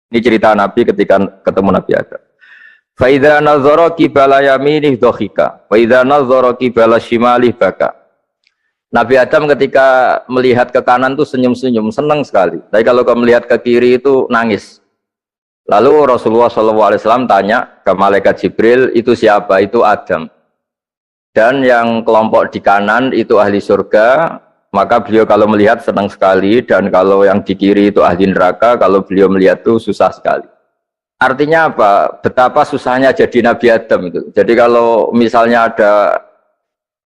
Ini cerita Nabi ketika ketemu Nabi Adam. Fa idza nazara qibala yaminih dhahika, wa idza nazara qibala shimalih baka. Nabi Adam ketika melihat ke kanan tuh senyum-senyum, senang sekali. Tapi kalau melihat ke kiri itu nangis. Lalu Rasulullah SAW tanya ke malaikat Jibril, itu siapa? Itu Adam. Dan yang kelompok di kanan itu ahli surga, maka beliau kalau melihat senang sekali, dan kalau yang di kiri itu ahli neraka, kalau beliau melihat itu susah sekali. Artinya apa? Betapa susahnya jadi Nabi Adam itu. Jadi kalau misalnya ada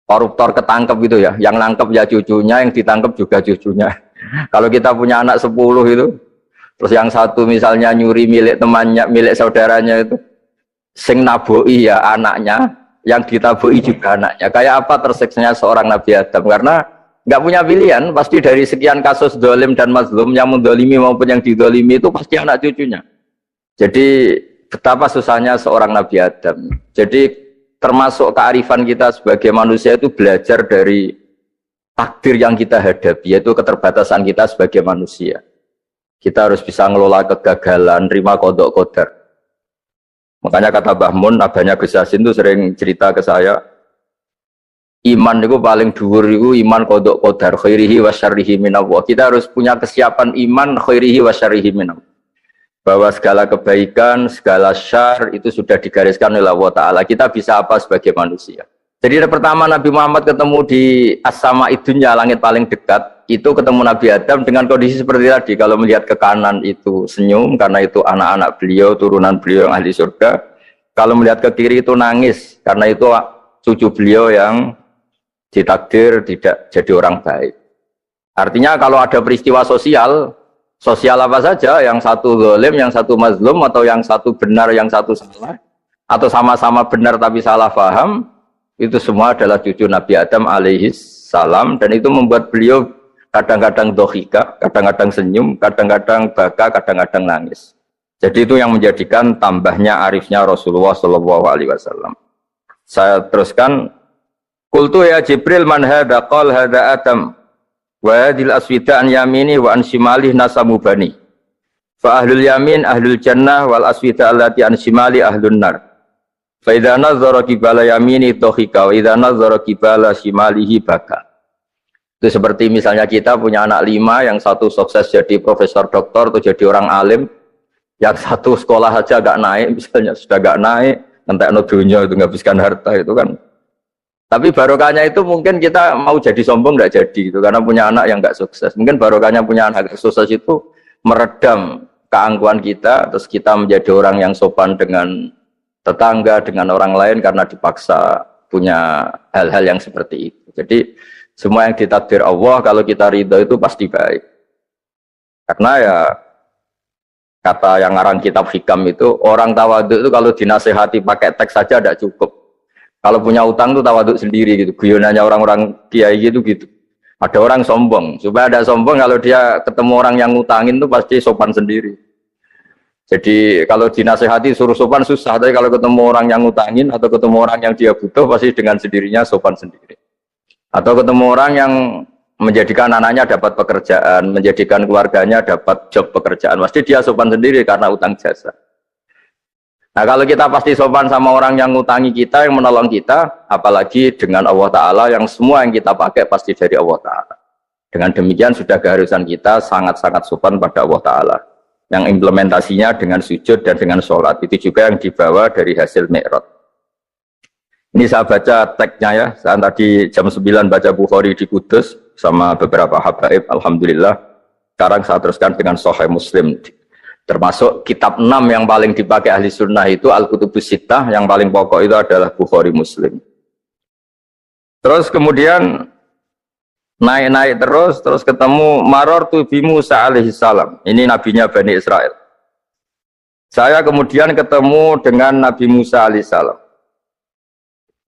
koruptor ketangkep gitu ya, yang nangkep ya cucunya, yang ditangkep juga cucunya. Kalau kita punya anak 10 itu, terus yang satu misalnya nyuri milik temannya, milik saudaranya itu, sing naboi ya anaknya, yang ditaboi juga anaknya. Kayak apa tersiksanya seorang Nabi Adam? Karena nggak punya pilihan, pasti dari sekian kasus dolim dan mazlum, yang mendolimi maupun yang didolimi itu pasti anak cucunya. Jadi betapa susahnya seorang Nabi Adam. Jadi termasuk kearifan kita sebagai manusia itu belajar dari takdir yang kita hadapi, yaitu keterbatasan kita sebagai manusia. Kita harus bisa ngelola kegagalan, terima kodok kodar. Makanya kata Mbah Mun, abahnya Gus Yasin itu sering cerita ke saya, iman itu paling dhuwur itu iman kodok kodar, khairihi wa syarrihi minallah. Kita harus punya kesiapan iman khairihi wa syarrihi minallah. Bahwa segala kebaikan, segala syar itu sudah digariskan oleh Allah Ta'ala. Kita bisa apa sebagai manusia? Jadi pertama Nabi Muhammad ketemu di as-sama idunya, langit paling dekat, itu ketemu Nabi Adam dengan kondisi seperti tadi. Kalau melihat ke kanan itu senyum, karena itu anak-anak beliau, turunan beliau yang ahli surga. Kalau melihat ke kiri itu nangis, karena itu cucu beliau yang ditakdir tidak jadi orang baik. Artinya kalau ada peristiwa sosial apa saja, yang satu zalim, yang satu mazlum, atau yang satu benar, yang satu salah, atau sama-sama benar tapi salah paham, itu semua adalah cucu Nabi Adam alaihis salam, dan itu membuat beliau kadang-kadang dohika, kadang-kadang senyum, kadang-kadang baka, kadang-kadang nangis. Jadi itu yang menjadikan tambahnya arifnya Rasulullah SAW. Saya teruskan, Qultu ya Jibril man hadha qal hadha Adam wa hadhil aswida an yamini wa an shimalih nasamu bani fa ahlul yamin ahlul jannah wal aswida allati an shimali ahlun nar fa idza nazara qibala yamini dhahika wa idza nazara qibala shimalihi baka. Itu seperti misalnya kita punya anak 5, yang satu sukses jadi profesor doktor atau jadi orang alim, yang satu sekolah saja gak naik, misalnya sudah gak naik, ngentekno dunya itu nghabiskan harta itu kan. Tapi barokahnya itu mungkin kita mau jadi sombong nggak jadi gitu, karena punya anak yang nggak sukses. Mungkin barokahnya punya anak yang sukses itu meredam keangkuhan kita, terus kita menjadi orang yang sopan dengan tetangga, dengan orang lain karena dipaksa punya hal-hal yang seperti itu. Jadi semua yang ditakdir Allah kalau kita ridho itu pasti baik. Karena ya kata yang ngarang kitab hikam itu, orang tawadhu itu kalau dinasehati pakai teks saja tidak cukup. Kalau punya utang tuh tawaduk sendiri gitu. Guyonannya orang-orang kiai gitu. Ada orang sombong. Supaya ada sombong, kalau dia ketemu orang yang ngutangin tuh pasti sopan sendiri. Jadi kalau dinasehati suruh sopan susah. Tapi kalau ketemu orang yang ngutangin atau ketemu orang yang dia butuh, pasti dengan sendirinya sopan sendiri. Atau ketemu orang yang menjadikan anaknya dapat pekerjaan, menjadikan keluarganya dapat job pekerjaan, pasti dia sopan sendiri karena utang jasa. Nah kalau kita pasti sopan sama orang yang ngutangi kita, yang menolong kita, apalagi dengan Allah Ta'ala yang semua yang kita pakai pasti dari Allah Ta'ala. Dengan demikian sudah keharusan kita sangat-sangat sopan pada Allah Ta'ala. Yang implementasinya dengan sujud dan dengan sholat. Itu juga yang dibawa dari hasil Mi'raj. Ini saya baca teksnya ya, saya tadi jam 9 baca Bukhari di Kudus sama beberapa habaib, Alhamdulillah. Sekarang saya teruskan dengan Sahih Muslim. Termasuk kitab 6 yang paling dipakai ahli sunnah itu Al-Kutubus Sittah, yang paling pokok itu adalah Bukhari Muslim. Terus kemudian naik-naik terus ketemu Marartu bi Musa alaihi salam. Ini nabinya Bani Israel. Saya kemudian ketemu dengan Nabi Musa alaihi salam.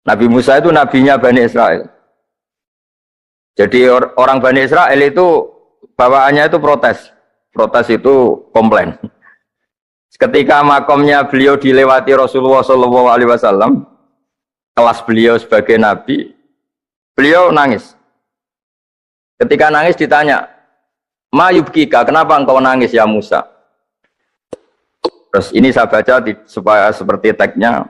Nabi Musa itu nabinya Bani Israel. Jadi orang Bani Israel itu bawaannya itu protes. Protes itu komplain. Ketika makomnya beliau dilewati Rasulullah SAW, kelas beliau sebagai nabi, beliau nangis. Ketika nangis ditanya, Ma yubkika, kenapa engkau nangis ya Musa? Terus ini saya baca supaya seperti teksnya.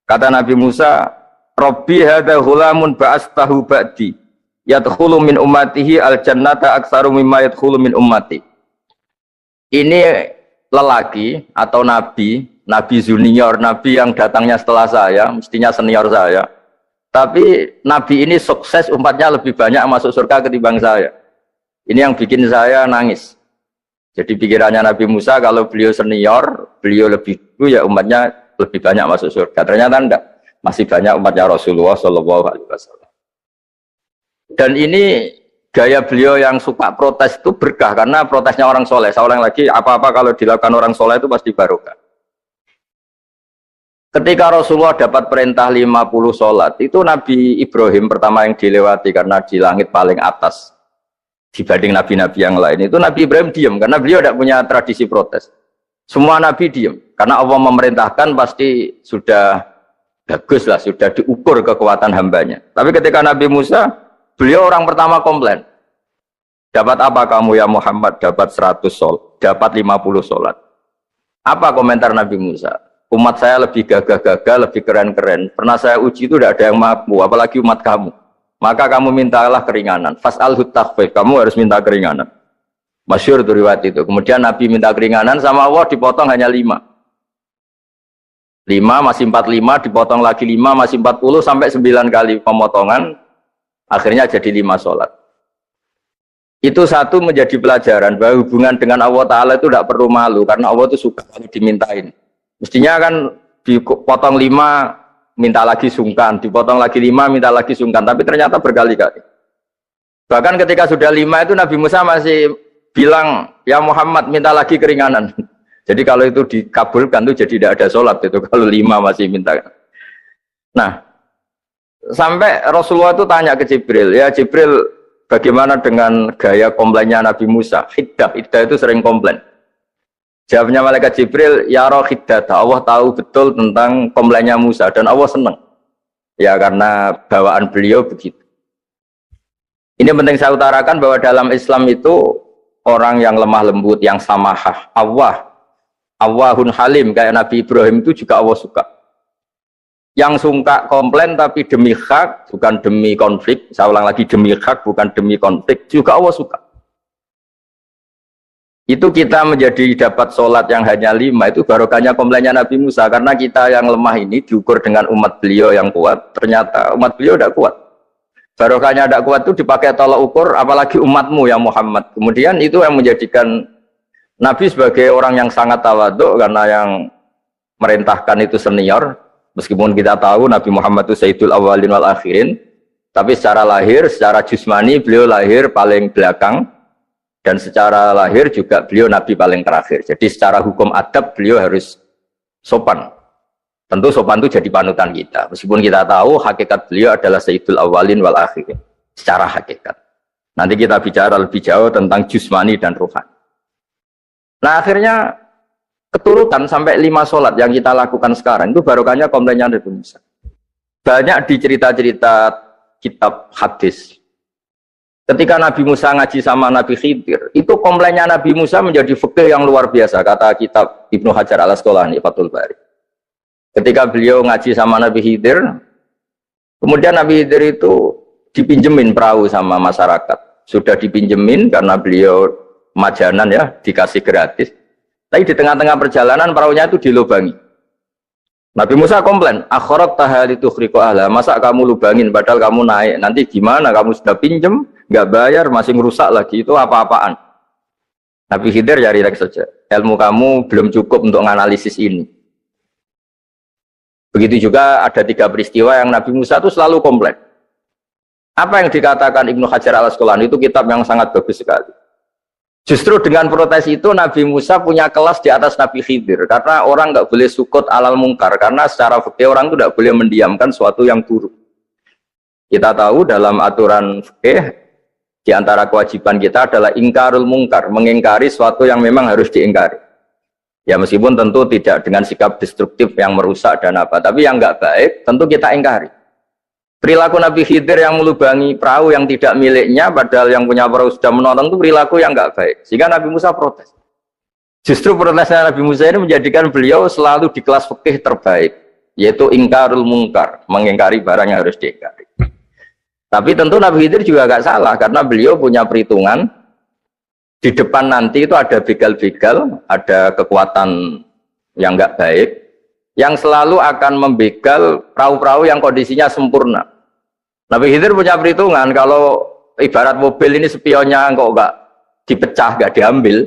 Kata Nabi Musa, Rabbi hadza ghulamun ba'astahu ba'di yadkhulu min ummatihi al-jannata aktsaru mimma yadkhulu min ummati. Ini lelaki atau nabi junior, nabi yang datangnya setelah saya, mestinya senior saya. Tapi nabi ini sukses, umatnya lebih banyak masuk surga ketimbang saya. Ini yang bikin saya nangis. Jadi pikirannya Nabi Musa kalau beliau senior, beliau lebih dulu ya umatnya lebih banyak masuk surga. Ternyata enggak, masih banyak umatnya Rasulullah Shallallahu Alaihi Wasallam. Dan ini gaya beliau yang suka protes itu berkah karena protesnya orang soleh. Saya ulang lagi, apa-apa kalau dilakukan orang soleh itu pasti barokah. Ketika Rasulullah dapat perintah 50 sholat, itu Nabi Ibrahim pertama yang dilewati karena di langit paling atas dibanding nabi-nabi yang lain. Itu Nabi Ibrahim diam karena beliau tidak punya tradisi protes. Semua nabi diam karena Allah memerintahkan pasti sudah bagus lah, sudah diukur kekuatan hambanya. Tapi ketika Nabi Musa, beliau orang pertama komplain. Dapat apa kamu ya Muhammad? Dapat 100 sholat, dapat 50 sholat. Apa komentar Nabi Musa? Umat saya lebih gagah-gagah, lebih keren-keren. Pernah saya uji itu tidak ada yang mampu, apalagi umat kamu. Maka kamu mintalah keringanan. Fas'alhu takhfif, kamu harus minta keringanan. Masyhur itu riwayat itu. Kemudian Nabi minta keringanan sama Allah dipotong hanya 5. 5 masih 45, dipotong lagi 5 masih 40 sampai 9 kali pemotongan. Akhirnya jadi 5 sholat. Itu satu menjadi pelajaran bahwa hubungan dengan Allah Ta'ala itu tidak perlu malu. Karena Allah itu suka kalau dimintain. Mestinya kan dipotong 5 minta lagi sungkan, dipotong lagi 5 minta lagi sungkan, tapi ternyata berkali-kali. Bahkan ketika sudah 5 itu Nabi Musa masih bilang, ya Muhammad minta lagi keringanan. Jadi kalau itu dikabulkan itu jadi tidak ada sholat itu kalau 5 masih minta. Nah, sampai Rasulullah itu tanya ke Jibril, ya Jibril bagaimana dengan gaya komplainnya Nabi Musa? Hiddah itu sering komplain. Jawabnya malaikat Jibril, ya roh hiddata, Allah tahu betul tentang komplainnya Musa dan Allah senang. Ya karena bawaan beliau begitu. Ini penting saya utarakan bahwa dalam Islam itu orang yang lemah lembut, yang samahah, Allahun halim kayak Nabi Ibrahim itu juga Allah suka. Yang suka komplain tapi demi hak, bukan demi konflik. Saya ulang lagi, demi hak bukan demi konflik, juga Allah suka. Itu kita menjadi dapat sholat yang hanya 5 itu barokahnya komplainnya Nabi Musa karena kita yang lemah ini diukur dengan umat beliau yang kuat, ternyata umat beliau tidak kuat. Barokahnya tidak kuat itu dipakai tolak ukur, apalagi umatmu ya Muhammad. Kemudian itu yang menjadikan Nabi sebagai orang yang sangat tawaduk karena yang merintahkan itu senior. Meskipun kita tahu Nabi Muhammad itu Sayyidul Awwalin wal Akhirin, tapi secara lahir, secara jusmani beliau lahir paling belakang. Dan secara lahir juga beliau Nabi paling terakhir. Jadi secara hukum adab beliau harus sopan. Tentu sopan itu jadi panutan kita. Meskipun kita tahu hakikat beliau adalah Sayyidul Awwalin wal Akhirin. Secara hakikat. Nanti kita bicara lebih jauh tentang jusmani dan rohani. Nah akhirnya keturutan sampai 5 sholat yang kita lakukan sekarang itu barokahnya komplainnya Nabi Musa. Banyak di cerita-cerita kitab hadis. Ketika Nabi Musa ngaji sama Nabi Khidir, itu komplainnya Nabi Musa menjadi fikih yang luar biasa, kata kitab Ibnu Hajar al-Asqalani, Fathul Bari. Ketika beliau ngaji sama Nabi Khidir, kemudian Nabi Khidir itu dipinjemin perahu sama masyarakat. Sudah dipinjemin karena beliau majanan ya, dikasih gratis. Tapi di tengah-tengah perjalanan perahunya itu dilubangi. Nabi Musa komplain, akhirat tahalitu khriqo ahla, masa kamu lubangin padahal kamu naik, nanti gimana, kamu sudah pinjem, nggak bayar, masih ngerusak lagi, itu apa-apaan. Nabi Khidir ya rileks saja, ilmu kamu belum cukup untuk menganalisis ini. Begitu juga ada 3 peristiwa yang Nabi Musa itu selalu komplain. Apa yang dikatakan Ibnu Hajar al-Asqalani itu kitab yang sangat bagus sekali. Justru dengan protes itu Nabi Musa punya kelas di atas Nabi Khidir karena orang nggak boleh sukut alal mungkar karena secara fikih orang itu tidak boleh mendiamkan suatu yang buruk. Kita tahu dalam aturan fikih di antara kewajiban kita adalah ingkarul mungkar, mengingkari suatu yang memang harus diingkari. Ya meskipun tentu tidak dengan sikap destruktif yang merusak dan apa, tapi yang nggak baik tentu kita ingkari. Perilaku Nabi Khidir yang melubangi perahu yang tidak miliknya, padahal yang punya perahu sudah menonton, itu perilaku yang nggak baik. Sehingga Nabi Musa protes. Justru protesnya Nabi Musa ini menjadikan beliau selalu di kelas fikih terbaik, yaitu ingkarul mungkar, mengingkari barang yang harus diingkari. Tapi tentu Nabi Khidir juga agak salah, karena beliau punya perhitungan di depan nanti itu ada begal-begal, ada kekuatan yang enggak baik, yang selalu akan membegal perahu-perahu yang kondisinya sempurna. Nabi Khidir punya perhitungan, kalau ibarat mobil ini spionnya kok enggak dipecah, enggak diambil,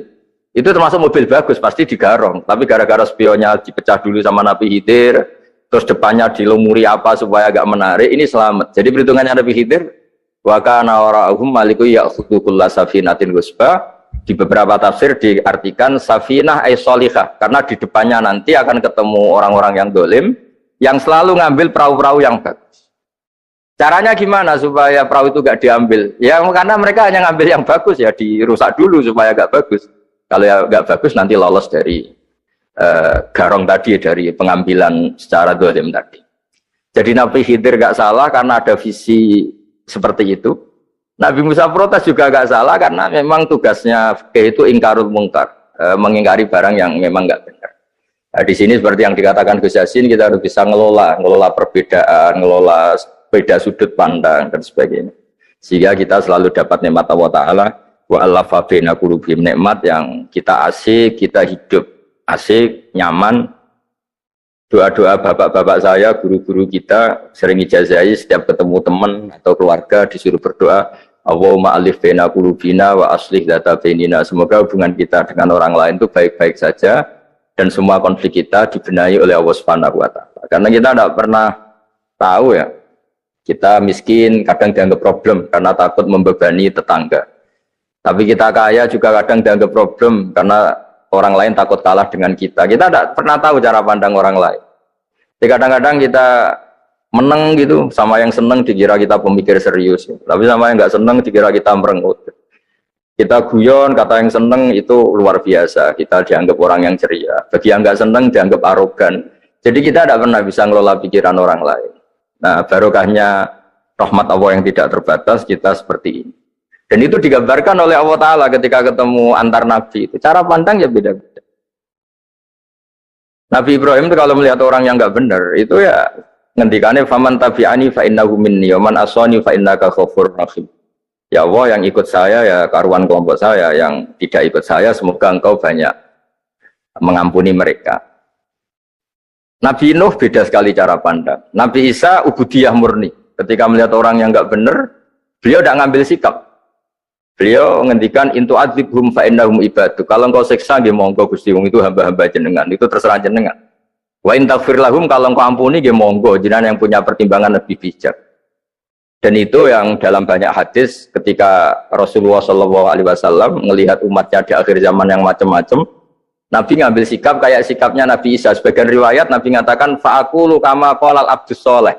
itu termasuk mobil bagus, pasti digarong. Tapi gara-gara spionnya dipecah dulu sama Nabi Khidir, terus depannya dilumuri apa supaya agak menarik, ini selamat. Jadi perhitungannya Nabi Khidir, wa kana wara'uhum maliku ya'khudhu kulla safinatin ghusba. Di beberapa tafsir diartikan safinah ay sholihah, karena di depannya nanti akan ketemu orang-orang yang dolim, yang selalu ngambil perahu-perahu yang bagus. Caranya gimana supaya perahu itu gak diambil? Ya karena mereka hanya ngambil yang bagus, ya dirusak dulu supaya gak bagus. Kalau ya nggak bagus nanti lolos dari garong tadi, dari pengambilan secara dolim tadi. Jadi Nabi Khidir nggak salah karena ada visi seperti itu. Nabi Musa protes juga nggak salah karena memang tugasnya itu ingkarul mungkar, mengingkari barang yang memang nggak benar. Nah, di sini seperti yang dikatakan Gus Yassin, kita harus bisa ngelola perbedaan, ngelola beda sudut pandang dan sebagainya. Sehingga kita selalu dapat nikmat Allah Ta'ala. Wa allafa baina qulubihim, nikmat yang kita asik, kita hidup asik, nyaman. Doa-doa bapak-bapak saya, guru-guru kita sering ijazahi setiap ketemu teman atau keluarga disuruh berdoa, Allahumma alif baina qulubina wa aslih dzata bainina. Semoga hubungan kita dengan orang lain itu baik-baik saja dan semua konflik kita dibenahi oleh Allah Subhanahu wa taala. Karena kita tidak pernah tahu ya. Kita miskin kadang dianggap problem karena takut membebani tetangga. Tapi kita kaya juga kadang dianggap problem karena orang lain takut kalah dengan kita. Kita tidak pernah tahu cara pandang orang lain. Jadi kadang-kadang kita menang gitu, sama yang senang dikira kita pemikir serius. Tapi sama yang nggak senang dikira kita merengut. Kita guyon, kata yang senang itu luar biasa. Kita dianggap orang yang ceria. Bagi yang nggak senang dianggap arogan. Jadi kita tidak pernah bisa ngelola pikiran orang lain. Nah, barokahnya rahmat Allah yang tidak terbatas, kita seperti ini. Dan itu digambarkan oleh Allah Ta'ala ketika ketemu antar Nabi. Itu cara pandang ya beda-beda. Nabi Ibrahim itu kalau melihat orang yang nggak benar, itu ya ngendikannya faman tabi'ani fa innahu minni wa man asani fa innaka ghafurur rahim. Ya Allah, yang ikut saya ya karuan kelompok saya, yang tidak ikut saya semoga engkau banyak mengampuni mereka. Nabi Nuh beda sekali cara pandang. Nabi Isa ubudiyah murni. Ketika melihat orang yang nggak benar, beliau tidak ngambil sikap. Beliau ngendikan intu adzibhum fa innahum ibadu. Kalau engkau siksa nggih monggo Gusti, wong itu hamba-hamba jenengan, itu terserah jenengan. Wa in taghfir lahum, kalau engkau ampuni nggih monggo, jenengan yang punya pertimbangan lebih bijak. Dan itu yang dalam banyak hadis ketika Rasulullah SAW melihat umatnya di akhir zaman yang macam-macam, Nabi ngambil sikap kayak sikapnya Nabi Isa. Sebagian riwayat Nabi mengatakan fa'aqulu kama qalal abdus sholeh.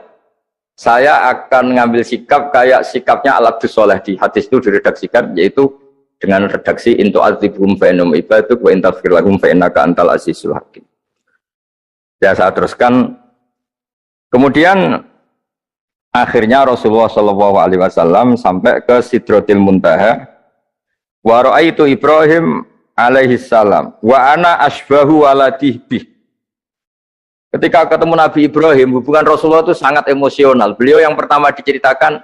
Saya akan mengambil sikap kayak sikapnya al-abdus sholeh. Di hadis itu diredaksikan, yaitu dengan redaksi intu adzibhum fa innahum ibaduk wa in taghfir lahum fa innaka antal azizul hakim. Ya, saya teruskan. Kemudian akhirnya Rasulullah SAW sampai ke Sidratil Muntaha. Wa ra'aitu Ibrahim alaihi salam wa ana asbahu waladih bih. Ketika ketemu Nabi Ibrahim, hubungan Rasulullah itu sangat emosional. Beliau yang pertama diceritakan,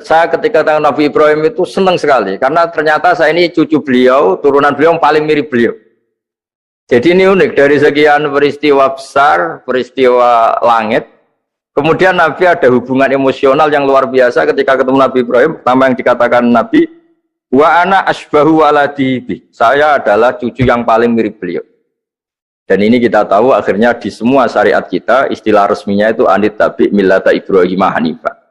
saya ketika ketemu Nabi Ibrahim itu senang sekali karena ternyata saya ini cucu beliau, turunan beliau yang paling mirip beliau. Jadi ini unik, dari sekian peristiwa besar, peristiwa langit, kemudian Nabi ada hubungan emosional yang luar biasa ketika ketemu Nabi Ibrahim. Pertama yang dikatakan Nabi, wa ana asbahu waladi bi. Saya adalah cucu yang paling mirip beliau. Dan ini kita tahu akhirnya di semua syariat kita istilah resminya itu anit tabi millata Ibrahim hanifah.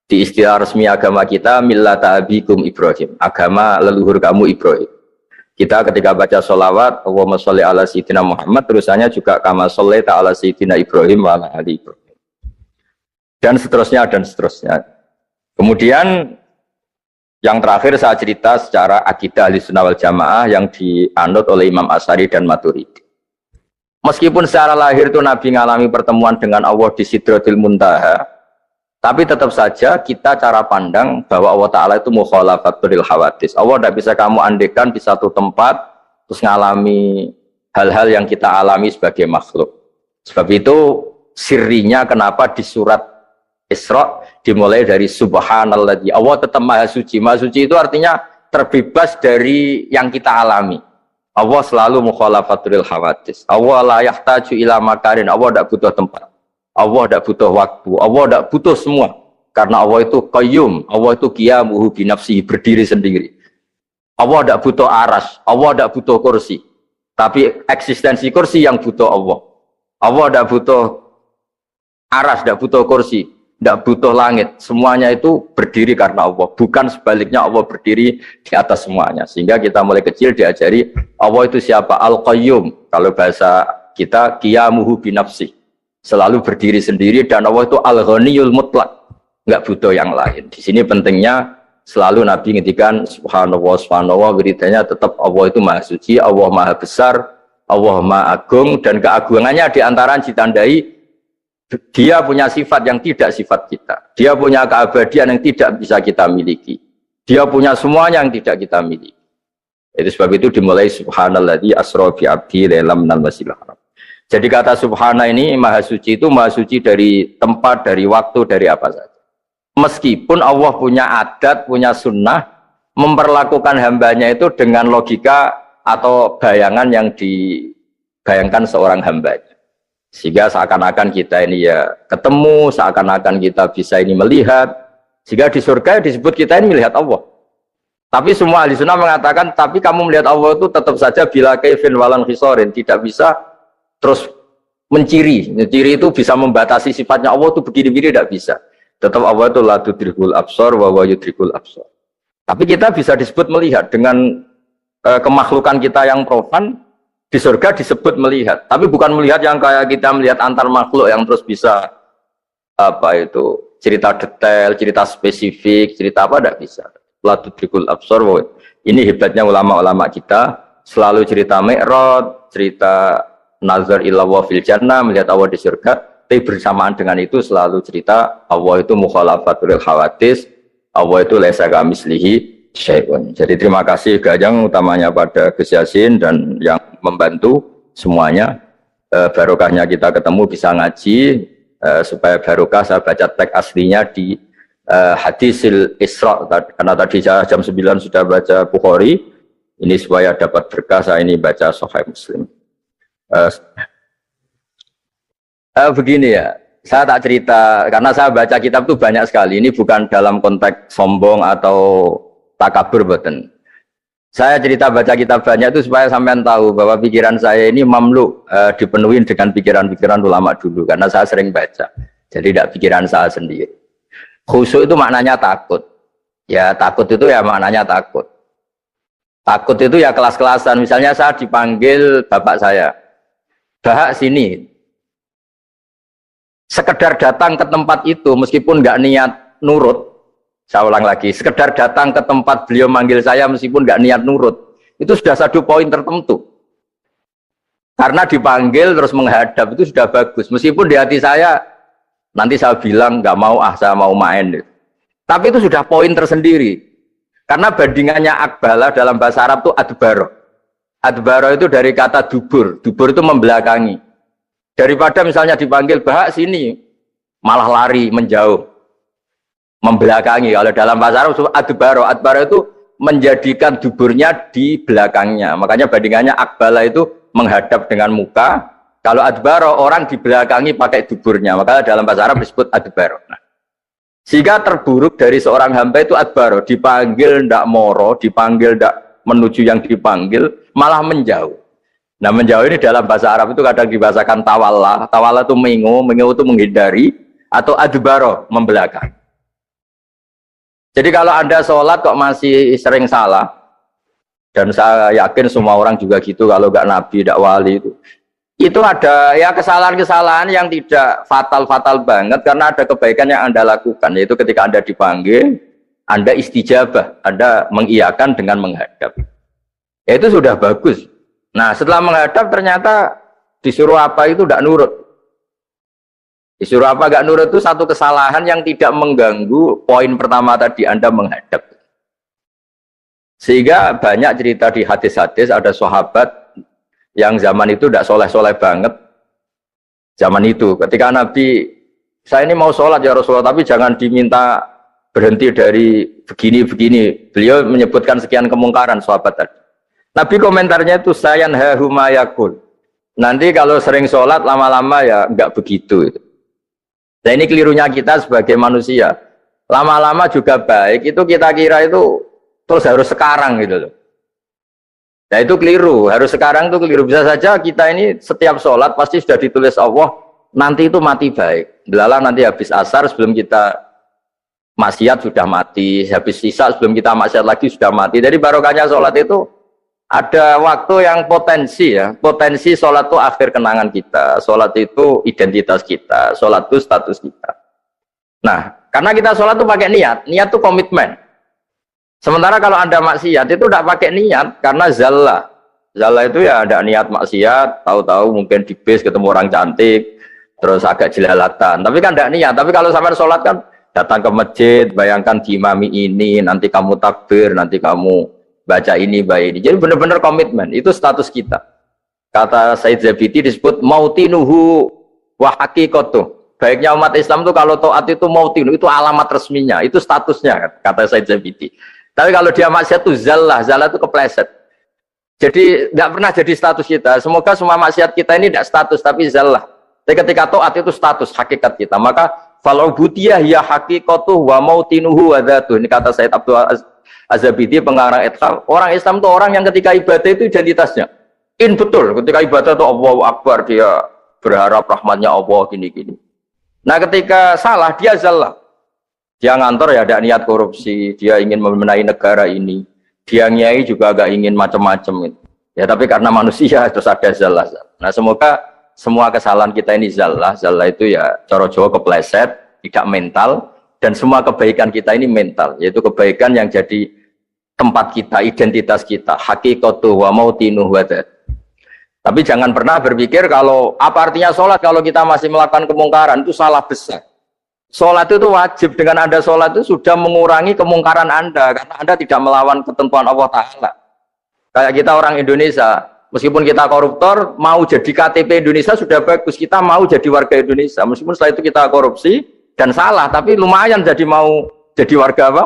Di istilah resmi agama kita millata abikum Ibrahim, agama leluhur kamu Ibrahim. Kita ketika baca sholawat Allahumma sholli ala sayyidina Muhammad, terusannya juga kama shollaita ala sayyidina Ibrahim wa ala ali Ibrahim. Dan seterusnya dan seterusnya. Kemudian yang terakhir saya cerita secara akidah Ahlussunnah wal Jamaah yang dianut oleh Imam Asy'ari dan Maturidi. Meskipun secara lahir itu Nabi mengalami pertemuan dengan Allah di Sidratil Muntaha, tapi tetap saja kita cara pandang bahwa Allah Ta'ala itu mukhalafatul hawadis. Allah tidak bisa kamu andekan di satu tempat terus ngalami hal-hal yang kita alami sebagai makhluk. Sebab itu sirinya kenapa di surat Isra dimulai dari subhanalladzi, Allah tetap maha suci. Maha suci itu artinya terbebas dari yang kita alami. Allah selalu mukhalafatul hawadis. Allah la yahtaju ila makarin. Allah tidak butuh tempat. Allah tidak butuh waktu. Allah tidak butuh semua. Karena Allah itu qayyum. Allah itu qiyamuhu binafsihi, berdiri sendiri. Allah tidak butuh aras. Allah tidak butuh kursi. Tapi eksistensi kursi yang butuh Allah. Allah tidak butuh aras, tidak butuh kursi, tidak butuh langit. Semuanya itu berdiri karena Allah. Bukan sebaliknya Allah berdiri di atas semuanya. Sehingga kita mulai kecil diajari Allah itu siapa? Al-Qayyum. Kalau bahasa kita, qiyamuhu binafsi. Selalu berdiri sendiri, dan Allah itu Al-Ghaniyul Mutlaq. Nggak butuh yang lain. Di sini pentingnya selalu Nabi ngintikan subhanallah, subhanallah, wiridanya tetap Allah itu maha suci, Allah maha besar, Allah maha agung, dan keagungannya diantara ditandai dia punya sifat yang tidak sifat kita. Dia punya keabadian yang tidak bisa kita miliki. Dia punya semuanya yang tidak kita miliki. Itu sebab itu dimulai subhanalladzi asra bi 'abdi lailam minal masjidil haram. Jadi kata subhana ini maha suci itu maha suci dari tempat, dari waktu, dari apa saja. Meskipun Allah punya adat, punya sunnah memperlakukan hambanya itu dengan logika atau bayangan yang dibayangkan seorang hambanya. Sehingga seakan-akan kita ini ya ketemu, seakan-akan kita bisa ini melihat. Sehingga di surga disebut kita ini melihat Allah. Tapi semua ahli sunnah mengatakan, tapi kamu melihat Allah itu tetap saja bila kaifin walan khisorin. Tidak bisa terus menciri. Menciri itu bisa membatasi sifatnya Allah itu begini-begini, tidak bisa. Tetap Allah itu la tudrikul absar wa huwa yudrikul absar. Tapi kita bisa disebut melihat dengan kemakhlukan kita yang profan. Di surga disebut melihat, tapi bukan melihat yang kayak kita melihat antar makhluk yang terus bisa apa itu cerita detail, cerita spesifik, cerita apa tidak bisa. La tudrikul absar. Ini hebatnya ulama-ulama kita, selalu cerita Mi'raj, cerita nazar ila wa fil jannah, melihat Allah di surga, tapi bersamaan dengan itu selalu cerita Allah itu mukhalafatul hawadis, Allah itu laisa kamitslihi syai'un. Jadi terima kasih Gajang utamanya pada Gus Yasin dan yang membantu semuanya. Barokahnya kita ketemu bisa ngaji, supaya barokah saya baca teks aslinya di Hadisil Isra, karena tadi saya jam 9 sudah baca Bukhari, ini supaya dapat berkah saya ini baca Sahih Muslim. Begini ya, saya tak cerita karena saya baca kitab itu banyak sekali. Ini bukan dalam konteks sombong atau takabur, boten. Saya cerita baca kitab banyak itu supaya sampean tahu bahwa pikiran saya ini mamlu, dipenuhi dengan pikiran-pikiran ulama dulu, karena saya sering baca. Jadi tidak pikiran saya sendiri. Khusyuk itu maknanya takut. Ya takut itu ya maknanya takut. Takut itu ya kelas-kelasan. Misalnya saya dipanggil bapak saya, "Bahak sini." Sekedar datang ke tempat itu meskipun nggak niat nurut. Saya ulang lagi, sekedar datang ke tempat beliau manggil saya meskipun nggak niat nurut, itu sudah satu poin tertentu. Karena dipanggil terus menghadap itu sudah bagus. Meskipun di hati saya nanti saya bilang nggak mau, saya mau main. Tapi itu sudah poin tersendiri. Karena bandingannya akbala dalam bahasa Arab itu adbaro. Adbaro itu dari kata dubur. Dubur itu membelakangi. Daripada misalnya dipanggil Bahak sini, malah lari menjauh. Membelakangi. Kalau dalam bahasa Arab adbaro, adbaro itu menjadikan duburnya di belakangnya. Makanya bandingannya akbala itu menghadap dengan muka. Kalau adbaro orang di belakangi pakai duburnya. Maka dalam bahasa Arab disebut adbaro. Nah, sehingga terburuk dari seorang hamba itu adbaro, dipanggil ndak moro, dipanggil ndak menuju yang dipanggil, malah menjauh. Nah menjauh ini dalam bahasa Arab itu kadang dibahasakan tawalla. Tawalla itu mengu itu menghindari, atau adbaro membelakang. Jadi kalau Anda sholat kok masih sering salah, dan saya yakin semua orang juga gitu, kalau nggak nabi, nggak wali itu ada ya kesalahan-kesalahan yang tidak fatal-fatal banget, karena ada kebaikan yang Anda lakukan, yaitu ketika Anda dipanggil, Anda istijabah, Anda mengiyakan dengan menghadap. Ya, itu sudah bagus. Nah setelah menghadap ternyata disuruh apa itu tidak nurut. Disuruh apa gak nurut itu satu kesalahan yang tidak mengganggu poin pertama tadi, Anda menghadap. Sehingga banyak cerita di hadis-hadis, ada sahabat yang zaman itu tidak soleh-soleh banget. Zaman itu, ketika Nabi, saya ini mau sholat ya Rasulullah, tapi jangan diminta berhenti dari begini-begini. Beliau menyebutkan sekian kemungkaran sahabat tadi. Nabi komentarnya itu sayan hahumayakul. Nanti kalau sering sholat lama-lama ya enggak begitu. Nah ini kelirunya kita sebagai manusia. Lama-lama juga baik, itu kita kira itu terus harus sekarang gitu loh. Nah itu keliru, harus sekarang itu keliru. Bisa saja kita ini setiap sholat pasti sudah ditulis Allah, nanti itu mati baik. Belalang nanti habis asar sebelum kita maksiat sudah mati, habis sisa sebelum kita maksiat lagi sudah mati. Jadi barokahnya sholat itu ada waktu yang potensi ya, potensi sholat itu akhir kenangan kita, sholat itu identitas kita, sholat itu status kita. Nah, karena kita sholat itu pakai niat, niat itu komitmen. Sementara kalau Anda maksiat itu tidak pakai niat, karena zallah. Zallah itu ya ada niat maksiat, tahu-tahu mungkin di bis ketemu orang cantik, terus agak jelalatan. Tapi kan tidak niat, tapi kalau sampai sholat kan datang ke masjid, bayangkan diimami ini, nanti kamu takbir, nanti kamu baca ini, baca ini. Jadi benar-benar komitmen, itu status kita. Kata Said Zabidi disebut mautinuhu wa haqiqatuh. Baiknya umat Islam itu kalau taat itu mautinuhu, itu alamat resminya, itu statusnya, kata Said Zabidi. Tapi kalau dia maksiat itu zallah, zallah itu kepleset. Jadi tidak pernah jadi status kita. Semoga semua maksiat kita ini tidak status, tapi zallah. Tapi ketika taat itu status, hakikat kita. Maka fal'ubudiyah ya haqiqatuh wa mautinuhu wa dhatuh. Ini kata Said Abdul Az-Zabidi pengarang Ithal. Orang Islam itu orang yang ketika ibadah itu identitasnya. Betul, ketika ibadah itu Allahu Akbar, dia berharap rahmatnya Allah gini-gini. Nah ketika salah dia zallah. Dia ngantor ya ada niat korupsi, dia ingin membenahi negara ini. Dia nyai juga agak ingin macam-macam gitu. Ya tapi karena manusia terus ada zallah. Nah semoga semua kesalahan kita ini zallah. Zallah itu ya cara Jawa kepleset, tidak mental. Dan semua kebaikan kita ini mental, yaitu kebaikan yang jadi tempat kita, identitas kita, haqiqatuh wa mautinuh wa dzat. Tapi jangan pernah berpikir kalau apa artinya sholat kalau kita masih melakukan kemungkaran, itu salah besar. Sholat itu wajib, dengan Anda sholat itu sudah mengurangi kemungkaran Anda, karena Anda tidak melawan ketentuan Allah Ta'ala. Kayak kita orang Indonesia, meskipun kita koruptor, mau jadi KTP Indonesia sudah bagus, kita mau jadi warga Indonesia, meskipun setelah itu kita korupsi, dan salah, tapi lumayan jadi mau jadi warga apa?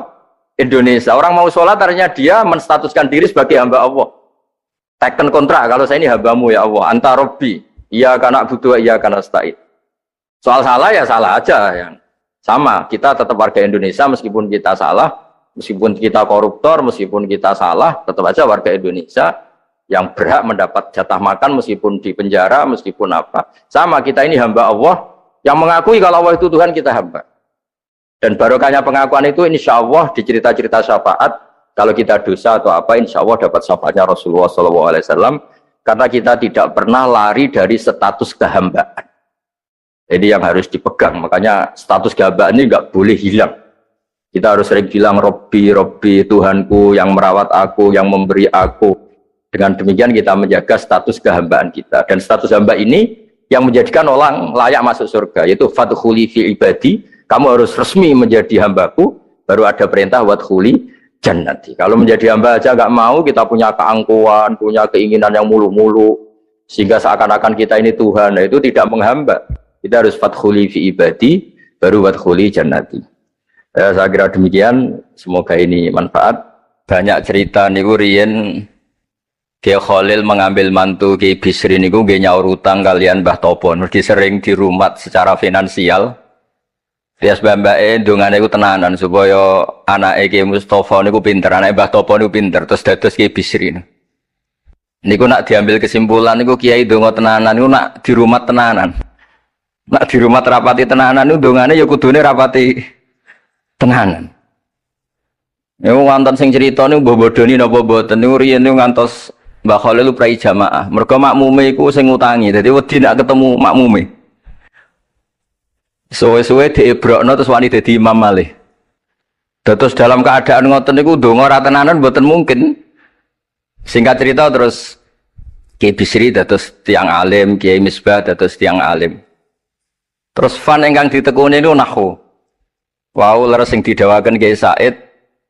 Indonesia. Orang mau sholat artinya dia menstatuskan diri sebagai hamba Allah. Teken kontrak, kalau saya ini hambamu ya Allah, anta robbi, iya karena butuh, iya karena stain. Soal salah ya salah aja, yang sama. Kita tetap warga Indonesia meskipun kita salah, meskipun kita koruptor, meskipun kita salah, tetap aja warga Indonesia yang berhak mendapat jatah makan meskipun di penjara, meskipun apa. Sama, kita ini hamba Allah, yang mengakui kalau Allah itu Tuhan kita hamba. Dan barokahnya pengakuan itu insya Allah di cerita-cerita syafaat, kalau kita dosa atau apa insya Allah dapat syafaatnya Rasulullah SAW, karena kita tidak pernah lari dari status kehambaan. Jadi yang harus dipegang, makanya status kehambaan ini nggak boleh hilang. Kita harus sering bilang Robbi, Robbi, Tuhanku yang merawat aku, yang memberi aku. Dengan demikian kita menjaga status kehambaan kita. Dan status hamba ini yang menjadikan orang layak masuk surga, yaitu fadkhuli fi ibadi, kamu harus resmi menjadi hambaku, baru ada perintah wadkhuli jannati. Kalau menjadi hamba aja nggak mau, kita punya keangkuhan, punya keinginan yang mulu-mulu, sehingga seakan-akan kita ini Tuhan, nah itu tidak menghamba. Kita harus fadkhuli fi ibadi, baru wadkhuli jannati. Saya kira demikian, semoga ini manfaat. Banyak cerita niku riyen Kiai Khalil mengambil mantu Kiai Bisri niku nggih nyaur utang kalian Mbah Topo, mergi sering dirumat secara finansial. Rias mbake ndongane iku tenanan supaya anake Kiai Mustofa niku pinter, anake Mbah Topo niku pinter, terus dados Kiai Bisri. Niku nak diambil kesimpulan niku Kiai ndonga tenanan niku nak dirumat tenanan. Nak dirumat rapati tenanan niku ndongane ya kudune rapati tenanan. Niku wonten sing crita niku mbah bodoni napa mboten niku riyen niku ngantos Mbah Khalil lu prai jamaah. Mergo makmume iku sing ngutangi. Dadi wedi nek ketemu makmume. Suwe-suwe diebrokno terus wani dadi imam malih. Terus dalam keadaan ngoten niku ndonga ora tenanan mboten mungkin. Singkat cerita terus Kiai Bisri dados tiyang alim, Kiai Misbah dados tiyang alim. Terus fan ingkang ditekuni niku nahwu. Wau leres sing didawaken Kiai Said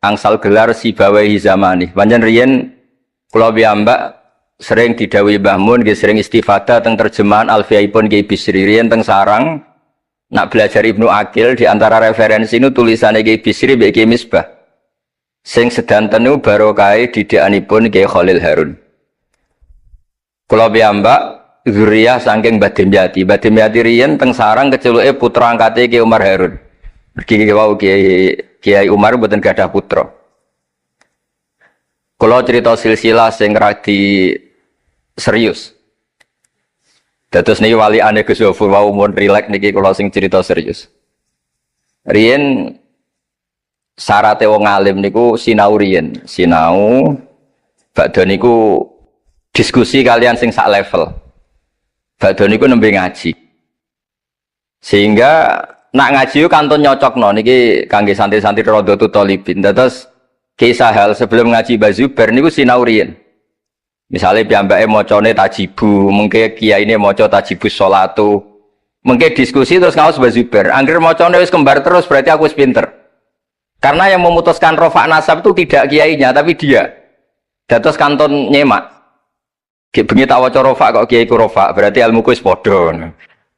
angsal gelar Sibawahi zamani. Pancen riyen kula piyambak sering didhawuhi Mbah Mun nggih sering istifadah teng terjemahan Alfiyaipun Ki Bisri riyen teng sarang nak belajar Ibnu Aqil di antara referensi itu tulisannya Ki Bisri mbek Ki Misbah sing sedanten niku barokahe didikanipun Ki Khalil Harun. Kula piyambak zuriyah saking Mbah Dimyati. Mbah Dimyati riyen teng sarang keceluke putra angkate Ki Umar Harun. Mergi wau Kiai Umar mboten gadah putra. Kula cerita silsilah sing radi serius. Dados niki waliane Gus Yofur wau mun rileks niki kula sing cerita serius. Riyen syarate wong alim niku sinau riyen, sinau badhe niku diskusi kalian sing sak level. Badhe niku nembe ngaji. Sehingga nak ngaji kantun nyocokno niki kangge santri-santri Radhatul Thalibin. Dados kisah hal sebelum ngaji Mbah Zubair niku sinau riyen. Misalnya piyambake macane tajibu, mengke kiyaine maca tajibus sholatu. Mengke diskusi terus ngaos Mbah Zubair. Angger macane wis kembar terus berarti aku wis pinter. Karena yang memutuskan rofa nasab itu tidak kiainya tapi dia. Dados kantun nyemak. Ki bengi tak waca rofa kok kiaiku rofa, berarti ilmuku wis padha.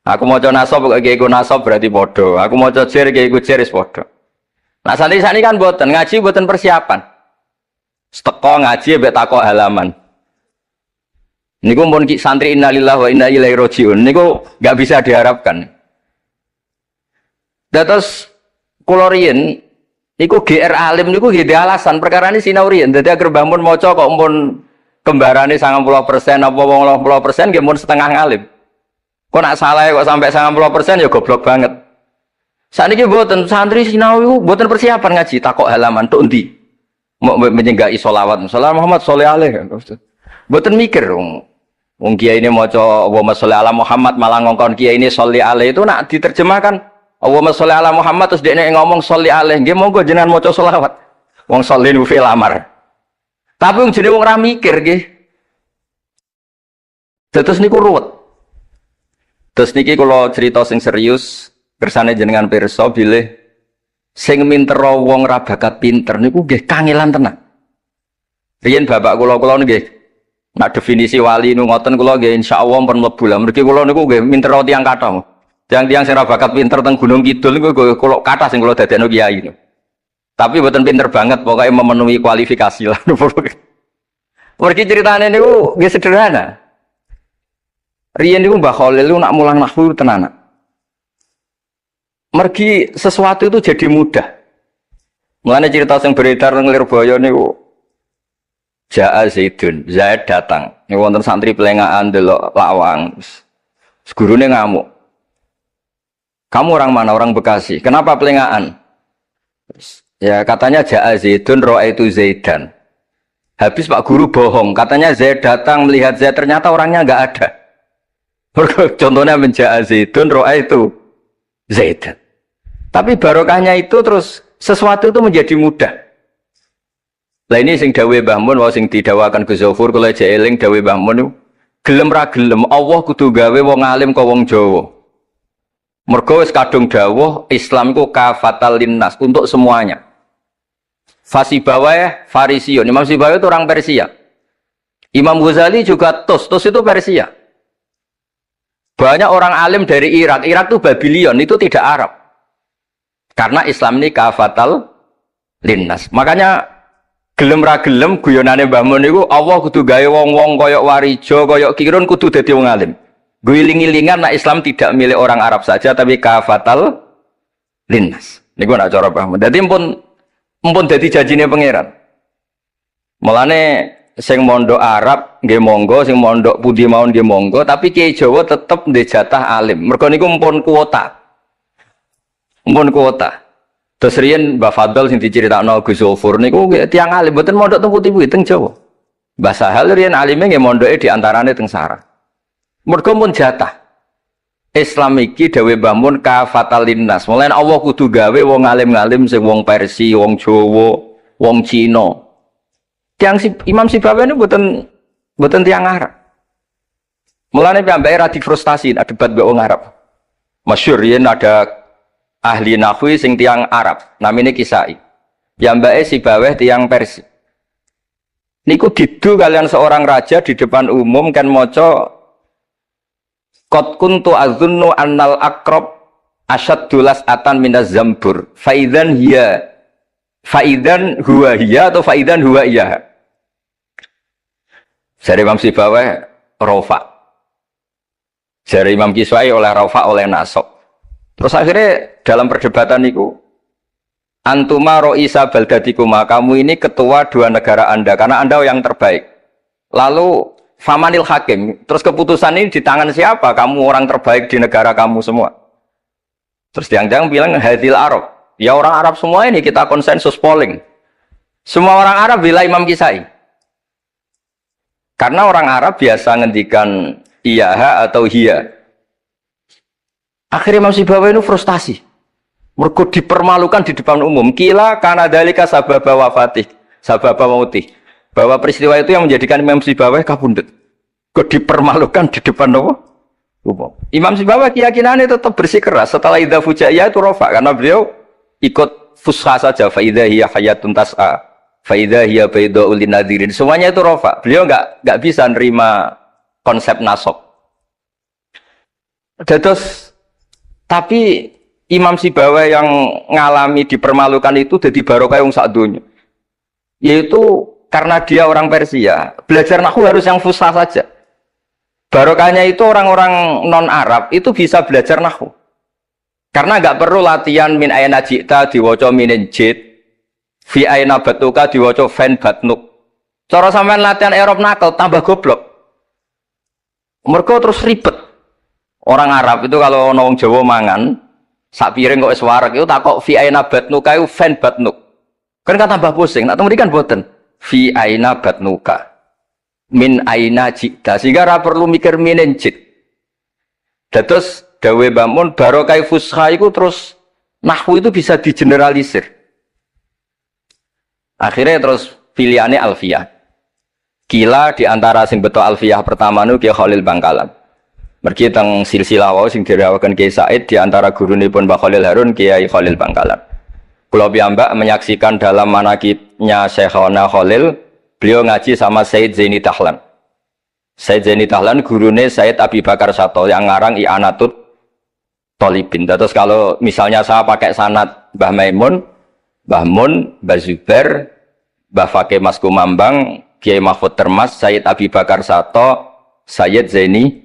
Aku maca nasab kok kiaiku nasab berarti padha. Aku maca jer kiaiku jer wis padha. Nah santri sakniki kan mboten ngaji mboten persiapan. Teko ngaji mbek takok halaman. Niku mun santri innalillahi wa inna ilaihi rajiun niku enggak bisa diharapkan. Dados kula riyen niku GR alim niku nggih alasan perkara ini sinau riyen. Dadi agar Mbah Mun maca kok mun kembarane 90% apa 80% nggih mun setengah ngalim. Kok nak salah kok sampai 90% ya goblok banget. Sakniki mboten santri sinau iku mboten persiapan ngaji takok halaman tok endi. Mau menyenggai sholawat. Salam Muhammad sholli alaihi. Mboten mikir wong kiai ini maca Allahumma sholli ala Muhammad malah ngongkon kiai ini sholli alaihi itu nak diterjemahkan Allahumma sholli ala Muhammad terus dekne ngomong sholli alaihi nggih monggo jenengan maca sholawat. Wong sholli nu fi'il amar. Tapi wong jenenge wong ora mikir nggih. Terus niku ruwet. Terus niki kula cerita sing serius kersane jenengan pirsa bilih sing mintera wong ra bakat pinter niku nggih kangelan tenan. Riyen bapak kula nggih nak definisi wali nu ngoten kula nggih insyaallah pun mlebu lah. Mergi kula niku nggih mintera tiyang kathah. Tiang-tiang sing ra bakat pinter teng Gunung Kidul niku kula kathah sing kula dadekno kiai niku. Tapi mboten pinter banget pokoknya memenuhi kualifikasi lah. Mergi ceritane niku nggih sederhana. Riyen niku Mbah Khalil niku nak mulang nahwu tenanan. Mergi sesuatu itu jadi mudah. Mulane cerita sing beredar nang Lirboyo niku Ja'a Zaidun, Zaid datang. Ini wonten santri pelengahan delok lawang. Gurune ngamuk. Kamu orang mana? Orang Bekasi. Kenapa pelengahan? Ya katanya Ja'a Zaidun ra'aitu Zaidan. Habis Pak Guru bohong. Katanya Zaid datang melihat Zaid ternyata orangnya enggak ada. Contohnya Ja'a Zaidun ra'aitu Zaidan. Tapi barokahnya itu terus sesuatu itu menjadi mudah. Lah ini sing dawuh Mbah Mun wae sing didawakan Gus Zofur kula jeeling dawuh Mbah Mun gelem ra gelem Allah kudu gawe wong alim kok wong Jawa. Mergo wis kadung dawuh Islam iku kafatal linnas untuk semuanya. Fasibawayh Farisiun. Imam Sibawayh itu orang Persia. Imam Ghazali juga Tus itu Persia. Banyak orang alim dari Irak. Irak itu Babylon, itu tidak Arab. Karena Islam ini kafatal linnas. Makanya gelem ra gelem guyonane Mbah Mun niku Allah kudu gawe wong-wong koyok Warijo, koyok Kirun kudu dadi wong alim. Guling-gilingan nek Islam tidak milik orang Arab saja tapi kafatal linnas. Niku nak cara Mbah Mun. Dadi mumpun dadi janjine pangeran. Mulane sing mondok Arab nggih monggo, sing mondok pundi mawon nggih monggo, tapi Kiai Jawa tetep ndek jatah alim. Mergo niku mumpun kuota. Mumpun kuota. Terus riyen Mbah Fadl sing diceritakno Gus Zofur niku tiyang alim mboten mondok teng putih-putih teng Jawa. Mbah Sahal riyen alime nggih mondoke di antarane teng Sarang. Mergo mun jatah. Islam iki dawuh Mbah Mun kafatal linnas. Mulane Allah kudu gawe wong alim-alim sing wong Persia, wong Jawa, wong Cina. Tiang Imam Sibawayh niku mboten tiyang Arab. Mulane piyambake ra difrustasi nek debat mbek wong Arab. Masyhur riyen ada ahli nahwi sing tiang Arab namanya Kisai. Piyambake Sibawayh tiang Persia. Niku didu kalian seorang raja di depan umum kan maca qad kuntu azunnu annal aqrab asyaddulas atan minaz zambur faidan huwa hiya atau faidan huwa iya. Dari Imam Sibawai rofa, dari Imam Kiswai oleh rofa oleh nasab. Terus akhirnya dalam perdebatan itu antuma ro'isa baldatikuma, kamu ini ketua dua negara anda karena anda yang terbaik. Lalu famanil hakim, terus keputusan ini di tangan siapa? Kamu orang terbaik di negara kamu semua. Terus yang bilang hadil Arab, ya orang Arab semua ini kita konsensus polling. Semua orang Arab bila Imam Kisai. Karena orang Arab biasa ngendikan iyaha atau hiya. Akhirnya Imam Sibawai itu frustasi. Mergo dipermalukan di depan umum. Kila karena dalika sababa wafatih, sababa mautih. Bahwa peristiwa itu yang menjadikan Imam Sibawai kabundut. Kok dipermalukan di depan umum. Imam Sibawai keyakinannya tetap bersikeras. Setelah idza fujaiyah itu rofa. Karena beliau ikut fusha saja. Fa idza hiya hayatun tas'a. Faidah hiya bayda'ul linadirin. Semuanya itu rofa. Beliau nggak bisa nerima konsep nasab. Terus tapi Imam Sibawai yang ngalami dipermalukan itu jadi barokah yang sak dunya. Yaitu karena dia orang Persia, belajar nahwu harus yang fusha saja. Barokahnya itu orang-orang non Arab itu bisa belajar nahwu. Karena nggak perlu latihan min ayna ji'ta diwaca minin jid. Fi aina batuka diwaca fan batnuk. Cara sampean latihan Arab nakal tambah goblok. Mergo terus ribet. Orang Arab itu kalau wong Jawa mangan sak piring kok wis wareg itu takok fi aina batnuka iku fan batnuk. Kan tambah pusing. Nek mriki kan boten. Fi aina batnuka. Min aina jita. Sehingga ora perlu mikir minen jit. Dados dawe Bamun barokah fusha iku terus nahwu itu bisa digeneralisir. Akhirnya terus pilihannya Alfiyah. Kila diantara sing beto Alfiyah pertama nu Kiai Khalil Bangkalan. Mergi teng silsilah wau sing dirawaken Kiai Said diantara gurunipun Mbah Khalil Harun Kiai Khalil Bangkalan. Kula piyambak menyaksikan dalam manaqibnya Syekhona Khalil, beliau ngaji sama Said Zaini Tahlan. Said Zaini Tahlan gurune Said Abi Bakar Sato yang ngarang I'anatut Thalibin. Terus kalau misalnya saya pakai sanad Mbah Maimun, Mbah Mun, Mbah Zubair, Mbah Fakih Mas Kumambang, Kiai Mahfud Termas, Sayyid Abi Bakar Sato, Sayyid Zaini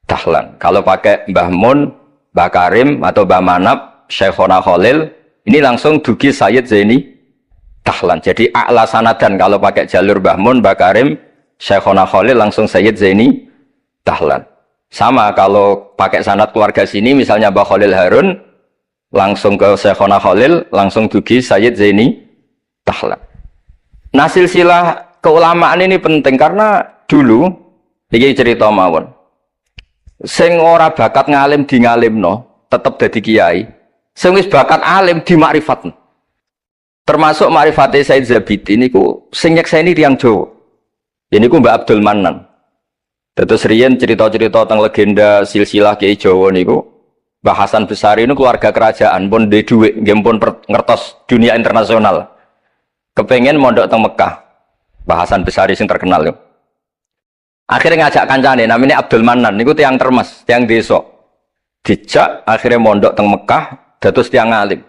Tahlan. Kalau pakai Mbah Mun, Mbah Karim atau Mbah Manap, Syekhona Khalil, ini langsung dugi Sayyid Zaini Tahlan. Jadi a'la sanadan kalau pakai jalur Mbah Mun, Mbah Karim, Syekhona Khalil langsung Sayyid Zaini Tahlan. Sama kalau pakai sanad keluarga sini misalnya Mbah Khalil Harun langsung ke Syekhona Khalil, langsung dugi Sayyid Zaini Tahlan. Nah silsilah keulamaan ini penting karena dulu ini cerita mawon. Sing ora bakat ngalim di ngalimno, tetep dadi kiai. Sing wis bakat alim di makrifatno. Termasuk makrifate Said Zabidi niku sing nyekseni tiyang Jawa. Niku Mbak Abdul Manan. Terus riyen cerita-cerita tentang legenda silsilah Kiai Jawa niku Mbah Hasan Besari ini keluarga kerajaan pun duwe dhuwit, nggih pun ngertos dunia internasional. Kepengen mondok teng Mekah. Mbah Hasan Besari sing terkenal yo. Akhirnya ngajak kancane namanya Abdul Manan niku tiyang Termes, tiyang desa. Dijak akhirnya mondok teng Mekah dados tiyang alim.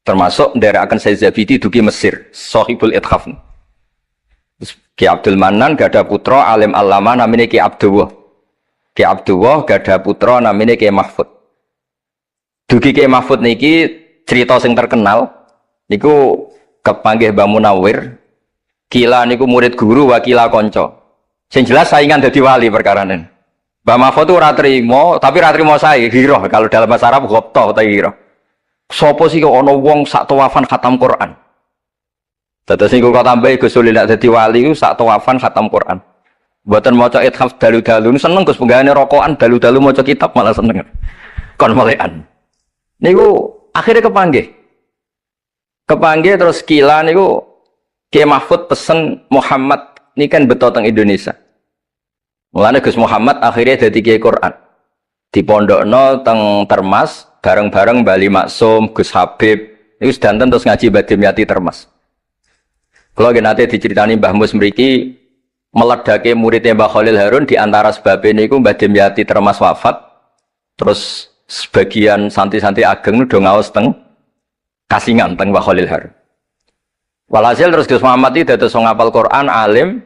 Termasuk nderekaken Said Zabidi dugi Mesir, Shahibul Ithaf. Ki Abdul Manan gada putra alim alama namanya Ki Abdullah. Ki Abdullah gada putra namanya Ki Mahfud. Dugi Ki Mahfud niki cerita sing terkenal niku kepanggih Mbah Munawir. Kila niku murid guru wakila konco. Sing jelas saingan dadi wali perkarane. Mbah Mahfud itu ora trimo, tapi ora trimo sae hiro kalau dalam bahasa Arab ghobto ta hiro. Sopo sih kok ana wong sak tawafan khatam Quran. Dados niku kok tambah Gus Sulil nek dadi wali ku sak tawafan khatam Quran. Mboten maca ithaf dalu-dalu seneng Gus penggane rokokan dalu-dalu maca kitab malah seneng. Kon molekan. Niku akhirnya kepanggih. Kepanggih terus kila niku Kiai Mahfud pesen Muhammad ini kan beto teng Indonesia. Mulane Gus Muhammad akhirnya dadi Kiai Quran. Di pondokno teng Termas bareng-bareng Bali Maksum, Gus Habib, niku sedanten terus ngaji Badim Yati Termas. Kalau nanti diceritani Mbah Mus mriki meledake muridnya Mbah Khalil Harun di antara sebabnya niku Mbah Demyati termas wafat. Terus sebagian santri-santri ageng udah ngaos teng kasingan teng Mbah Khalil Harun. Walhasil terus Gus Muhammad itu dados ngapal Quran alim.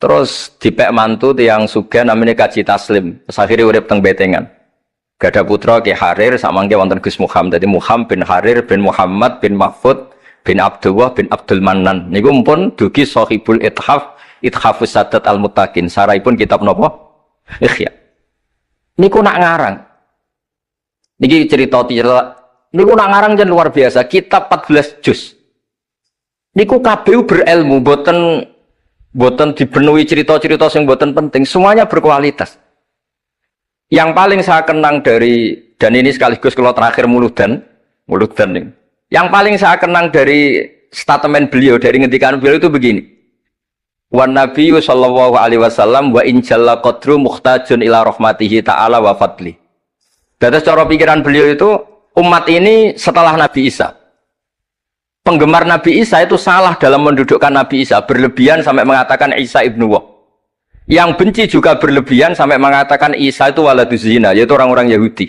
Terus dipek mantu tiyang sugih namanya Kaji Taslim. Terus akhirnya urip teng Betengan. Gada putra Ki Harir samangke wonten Gus Muhammad. Dadi Muhammad bin Harir bin Muhammad bin Mahfud bin Abdullah bin Abdul Manan. Niku pun dugi Shahibul Ithafus Sadat Al-Muttaqin. Saraipun kitab napa? Ikhya. Niku nak ngarang. Niki cerita niku nak ngarang jan luar biasa. Kitab 14 juz. Niku kabeh berilmu, boten dipenuhi cerita-cerita yang boten penting. Semuanya berkualitas. Yang paling saya kenang dari, dan ini sekaligus kalau terakhir muludan ini. Yang paling saya kenang dari statement beliau, dari ngendikan beliau itu begini. Wan Nabi sallallahu alaihi wasallam wa in jalla qadru muhtajun ila rahmatihi ta'ala wa fadli. Dari cara pikiran beliau itu, umat ini setelah Nabi Isa. Penggemar Nabi Isa itu salah dalam mendudukkan Nabi Isa, berlebihan sampai mengatakan Isa ibnu Wah. Yang benci juga berlebihan sampai mengatakan Isa itu waladuz zina, yaitu orang-orang Yahudi.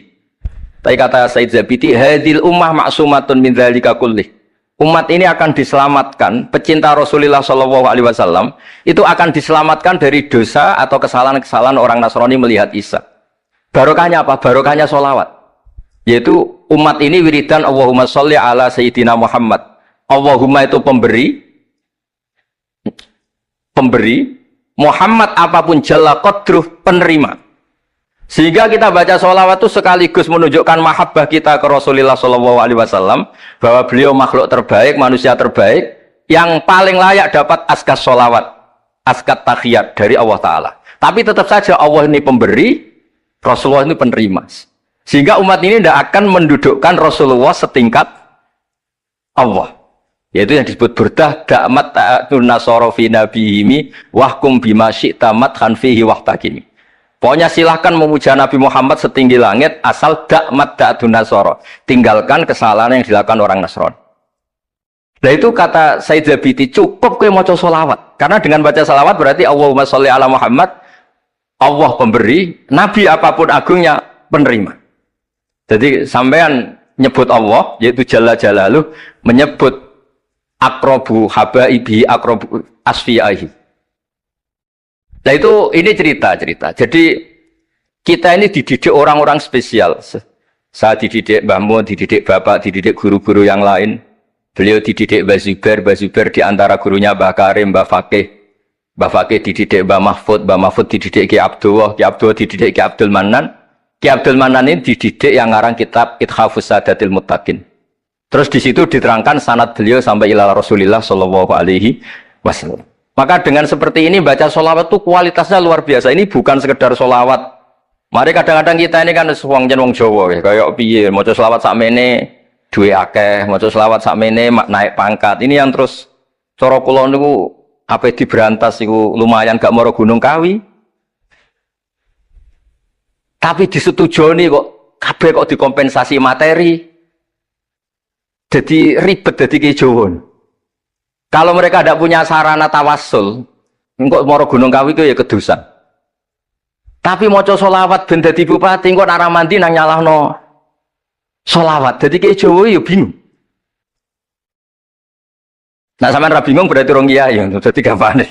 Tapi kata Said Zabidi, hadil ummah ma'sumatun min dzalika kullih. Umat ini akan diselamatkan, pecinta Rasulullah Shallallahu Alaihi Wasallam itu akan diselamatkan dari dosa atau kesalahan-kesalahan orang Nasrani melihat Isa. Barokahnya apa? Barokahnya sholawat. Yaitu umat ini wiridan Allahumma sholli ala Sayyidina Muhammad. Allahumma itu pemberi, Muhammad apapun jalla qadruh penerima. Sehingga kita baca sholawat itu sekaligus menunjukkan mahabbah kita ke Rasulullah SAW, bahwa beliau makhluk terbaik, manusia terbaik, yang paling layak dapat askas sholawat, askat takhiyat dari Allah Ta'ala. Tapi tetap saja Allah ini pemberi, Rasulullah ini penerima. Sehingga umat ini tidak akan mendudukkan Rasulullah setingkat Allah. Yaitu yang disebut burdah da'mat ta'atun nasara fi nabihimi wahkum bima syi'ta madhan fihi wahtakimi. Pokoknya silahkan memuja Nabi Muhammad setinggi langit asal da'mat ta'atun nasara. Tinggalkan kesalahan yang dilakukan orang Nasrani. Nah itu kata Said Zabidi, cukup kowe maca sholawat. Karena dengan baca sholawat berarti Allahumma sholli ala Muhammad, Allah pemberi, Nabi apapun agungnya penerima. Jadi sampean nyebut Allah, yaitu Jalla Jalaluh, menyebut akrobu habaibi akrobu asfiyahi. Nah itu ini cerita. Jadi kita ini dididik orang-orang spesial. Saya dididik Mbah Mun, dididik Bapak, dididik guru-guru yang lain. Beliau dididik Mbah Zubair di antara gurunya Mbah Karim, Mbah Fakih. Mbah Fakih dididik Mbah Mahfud dididik Ki Abdullah dididik Ki Abdul Manan. Ki Abdul Manan ini dididik yang ngarang kitab Ithafus Sadatil Muttaqin. Terus di situ diterangkan sanad beliau sampai ila Rasulillah Shallallahu Alaihi Wasallam. Maka dengan seperti ini baca sholawat itu kualitasnya luar biasa. Ini bukan sekedar sholawat. Mari kadang-kadang kita ini kan wong Jawa ya, kayak piye maca sholawat sakmene duwe akeh, maca sholawat sakmene naik pangkat. Ini yang terus cara kula niku ape diberantas iku lumayan gak mara Gunung Kawi. Tapi disetujoni kok kabeh kok dikompensasi materi. Jadi ribet jadi kejauhan. Kalau mereka tidak punya sarana tawassul, engkau moro Gunung Kawi itu ya kedusan. Tapi mau sholawat ben dadi bupati, engkau nara mandi nang nyalahno sholawat. Jadi kejauhan ya bingung. Nah sampean ra bingung berarti orang kiai ya, jadi gampang.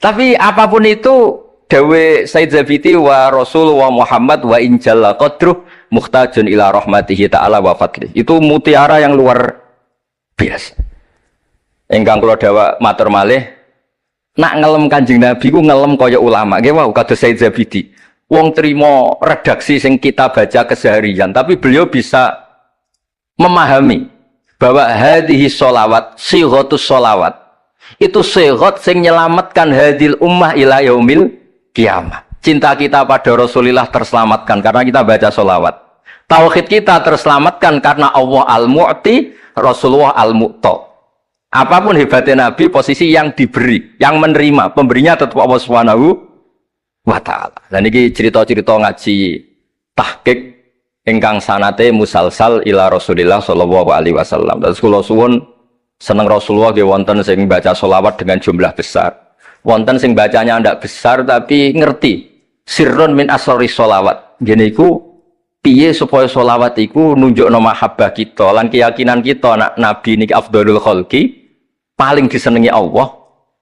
Tapi apapun itu, dawe Said Zabidi wa Rasul wa Muhammad wa injalla qadruh muhtajun ila rahmatihi ta'ala wa fadli. Itu mutiara yang luar biasa. Engkang kula dawa matur malih, nak ngelem Kanjeng Nabi ku ngelem kaya ulama. Nggih wau kados Said Zabidi. Wong trimo redaksi sing kita baca keseharian, tapi beliau bisa memahami bahwa hadhihi sholawat, sighatus sholawat. Itu sighat sing nyelamatkan hadil ummah ila yaumil kiamah. Cinta kita pada Rasulullah terselamatkan karena kita baca sholawat. Tauhid kita terselamatkan karena Allah al-mu'ti, Rasulullah al-mu'ta. Apapun hebatnya Nabi, posisi yang diberi, yang menerima, pemberinya tetap Allah Subhanahu wa ta'ala. Dan ini cerita-cerita ngaji tahqiq ingkang sanate musalsal ila Rasulillah sallallahu alaihi wasallam. Dan kula suwun Seneng Rasulullah nggih wonten sing baca sholawat dengan jumlah besar. Wonten sing bacanya ndak besar tapi ngerti. Sirrun min asrori sholawat. Ngene iku piye supaya sholawat iku nunjukno mahabbah kita lan keyakinan kita nak Nabi niki afdhalul khalqi, paling disenengi Allah.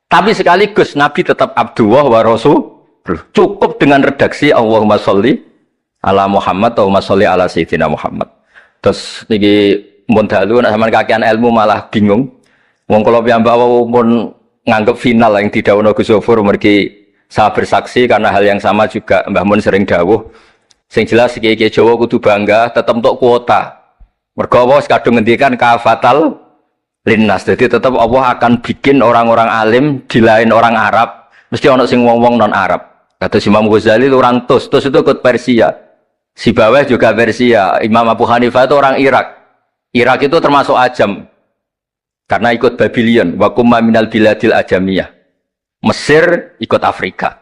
Tapi sekaligus Nabi tetap Abdullah wa Rasul. Cukup dengan redaksi Allahumma sholli ala Muhammad atau sholli ala Sayyidina Muhammad. Terus niki mun dalu nek sampean kakean ilmu malah bingung. Wong kula piyambak pun nganggep final yang didhawuhna Gus Zofur mergi saya bersaksi karena hal yang sama juga Mbah Mun sering dawuh. Sing jelas iki Jawa kudu bangga tetep untuk kuota. Mergo wis kadung ngendikan kafatal linnas. Jadi tetap Allah akan bikin orang-orang alim di lain orang Arab. Mesti ono sing wong-wong non Arab. Kata Imam Ghazali orang Tus itu ikut Persia. Si bawah juga Persia. Imam Abu Hanifah itu orang Irak. Irak itu termasuk Ajam. Karena ikut Babylon, wa kumma minal biladil ajamiyah. Mesir ikut Afrika.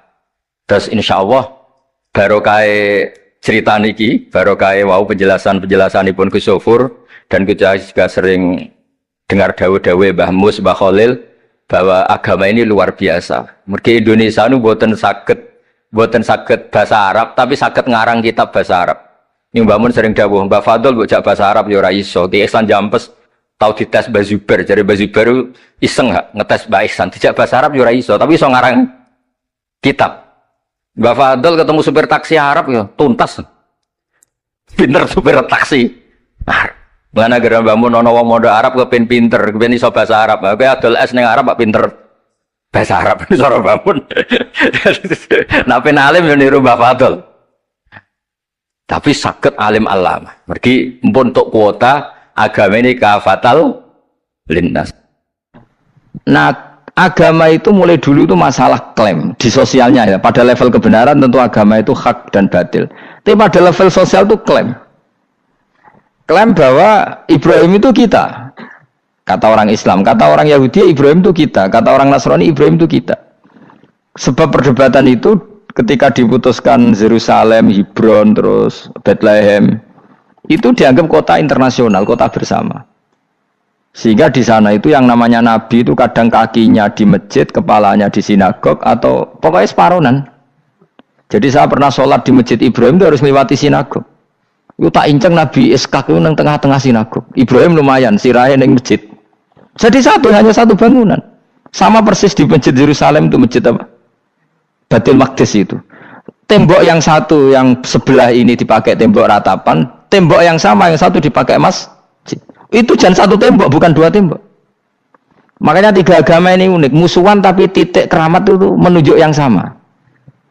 Terus insya Allah barokah cerita niki, barokah wow penjelasan-penjelasanipun Gus Zofur dan kita juga sering dengar dawuh-dawuh Mbah Mus, Mbah Khalil bahwa agama ini luar biasa. Mergi Indonesia nu boten saged bahasa Arab tapi saged ngarang kitab bahasa Arab. Ini Mbah Mun sering dawuh, Mbah Fadl bocah bahasa Arab ya ora iso. Ki Ihsan Jampes tahu dites Mbah Zubair, jadi Mbah Zubair iseng gak ngetes Mbah Ihsan, dijak bahasa Arab ya ora iso, tapi iso ngarang kitab. Mbah Fadl ketemu supir taksi Arab ya tuntas. Pinter supir taksi. Mana gara Mbah Mun ana wong mondok Arab kepen pinter, kepen iso bahasa Arab. Kowe adol es ning Arab kok pinter bahasa Arab iso ora Mbah Mun. Nah pen alim yo niru Mbah Fadl. Tapi saged alim alamah. Mergi mpun untuk kuota agama ini kafatal linnas. Nah, agama itu mulai dulu itu masalah klaim di sosialnya ya. Pada level kebenaran tentu agama itu hak dan batil. Tapi pada level sosial itu klaim. Klaim bahwa Ibrahim itu kita. Kata orang Islam, kata orang Yahudi Ibrahim itu kita, kata orang Nasrani Ibrahim itu kita. Sebab perdebatan itu ketika diputuskan Yerusalem, Hebron, terus Bethlehem itu dianggap kota internasional, kota bersama. Sehingga di sana itu yang namanya Nabi itu kadang kakinya di masjid, kepalanya di sinagog, atau pokoknya separonan. Jadi saya pernah sholat di masjid Ibrahim itu harus melewati sinagog. Itu tak inceng Nabi Iskak itu nang tengah-tengah sinagog. Ibrahim lumayan, sirahnya nang masjid. Jadi hanya satu bangunan. Sama persis di masjid Yerusalem itu masjid apa? Baitul Maqdis itu. Tembok yang satu yang sebelah ini dipakai tembok ratapan, tembok yang sama yang satu dipakai masjid. Itu jangan satu tembok, bukan dua tembok. Makanya tiga agama ini unik, musuhan tapi titik keramat itu menunjuk yang sama.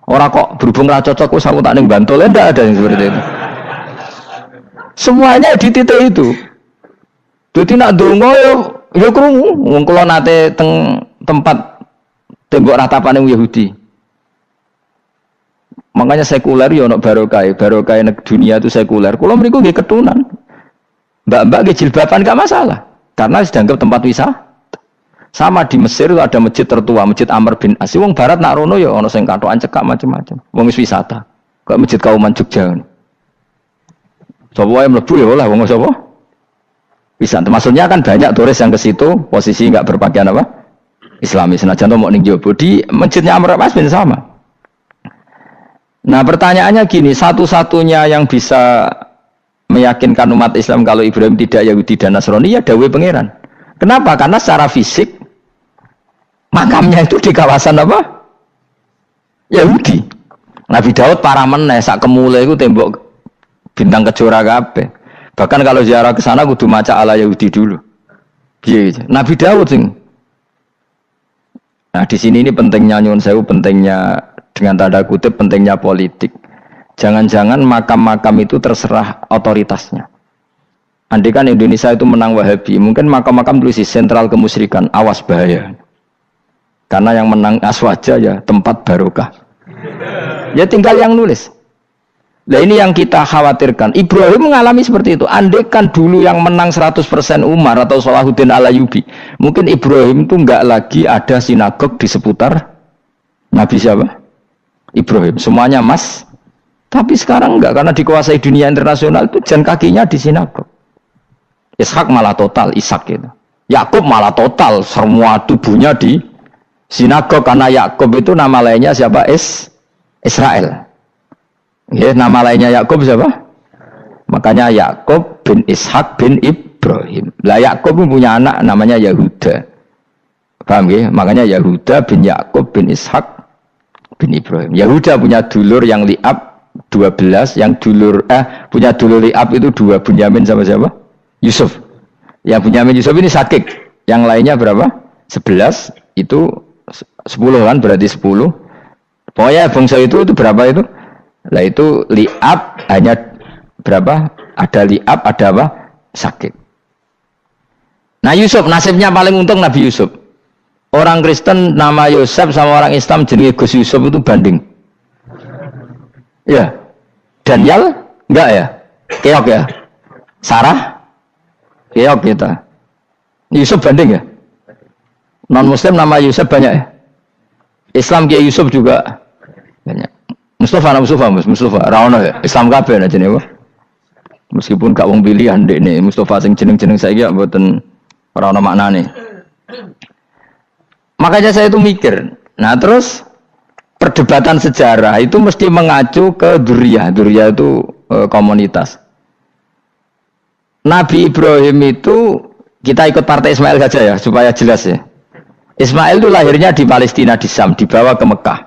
Orang kok berhubung ra cocok kok aku tak ning Bantul, enggak ada yang seperti itu. Semuanya di titik itu. Jadi nak ndonga ya krungu wong kula nate teng tempat tembok ratapan yang Yahudi. Makanya sekuler ya ono barokah dunia itu sekuler. Kula mriku nggih ketunan. Mbak-mbak nggih jilbaban gak masalah karena dianggap tempat wisata. Sama di Mesir itu ada masjid tertua, Masjid Amr bin As. Wong barat nak rono ya ono sing katokan cekak macam-macam. Wong wis wisata. Kayak Masjid Kauman Jogja. Sapa wae mlebu ya oleh wong sapa? Wisata. Maksudnya kan banyak turis yang ke situ posisi enggak berpakaian apa? Islami. Senajan to mau ning Jowo di Masjidnya Amr bin As bin sama. Nah pertanyaannya gini, satu-satunya yang bisa meyakinkan umat Islam kalau Ibrahim tidak Yahudi dan Nasrani ya dawuh pangeran. Kenapa? Karena secara fisik makamnya itu di kawasan apa? Yahudi. Nabi Daud parah meneh sak kemule itu tembok bintang kejora kabeh. Bahkan kalau ziarah ke sana kudu maca ala Yahudi dulu. Piye Nabi Daud sing. Nah, di sini ini pentingnya nyuwun sewu, pentingnya dengan tanda kutip pentingnya politik. Jangan-jangan makam-makam itu terserah otoritasnya. Andai kan Indonesia itu menang Wahabi, mungkin makam-makam tulis sentral kemusyrikan, awas bahaya. Karena yang menang Aswaja ya tempat barokah. Ya tinggal yang nulis. Nah ini yang kita khawatirkan. Ibrahim mengalami seperti itu. Andai kan dulu yang menang 100% Umar atau Salahuddin Al-Ayyubi, mungkin Ibrahim itu enggak lagi ada sinagog di seputar Nabi siapa? Ibrahim. Semuanya mas. Tapi sekarang enggak, karena dikuasai dunia internasional itu jan kakinya di sinagog. Ishak malah total Ishak gitu. Yakub malah total semua tubuhnya di sinagog karena Yakub itu nama lainnya siapa? Israel. Ya, nama lainnya Yakub siapa? Makanya Yakub bin Ishak bin Ibrahim. Lah Yakub punya anak namanya Yahuda. Paham ya? Makanya Yahuda bin Yakub bin Ishak bin Ibrahim. Yahuda punya dulur yang li'ab 12, yang punya dulur li'ab itu 2, Bunyamin sama siapa? Yusuf. Yang Bunyamin Yusuf ini sakit. Yang lainnya berapa? 11, itu 10 kan, berarti 10. Pokoknya bangsa itu berapa itu? Lah itu li'ab hanya berapa? Ada li'ab, ada apa? Sakit. Nah Yusuf, nasibnya paling untung Nabi Yusuf. Orang Kristen nama Yosef sama orang Islam jenis Gus Yusuf itu banding. Ya. Daniel? Enggak ya? Keok ya? Sarah? Keok kita. Yusuf banding ya? Non-Muslim nama Yusuf banyak ya? Islam Kiai Yusuf juga banyak. Mustafa, Raono ya? Islam kabeh aja nih, meskipun gak wong pilihan dek nih, Mustafa sing jeneng saya ya mboten ora ono maknane. Makanya saya itu mikir. Nah, terus perdebatan sejarah itu mesti mengacu ke Duriyah. Duriyah itu komunitas. Nabi Ibrahim itu kita ikut partai Ismail saja ya supaya jelas ya. Ismail itu lahirnya di Palestina di Syam, dibawa ke Mekah.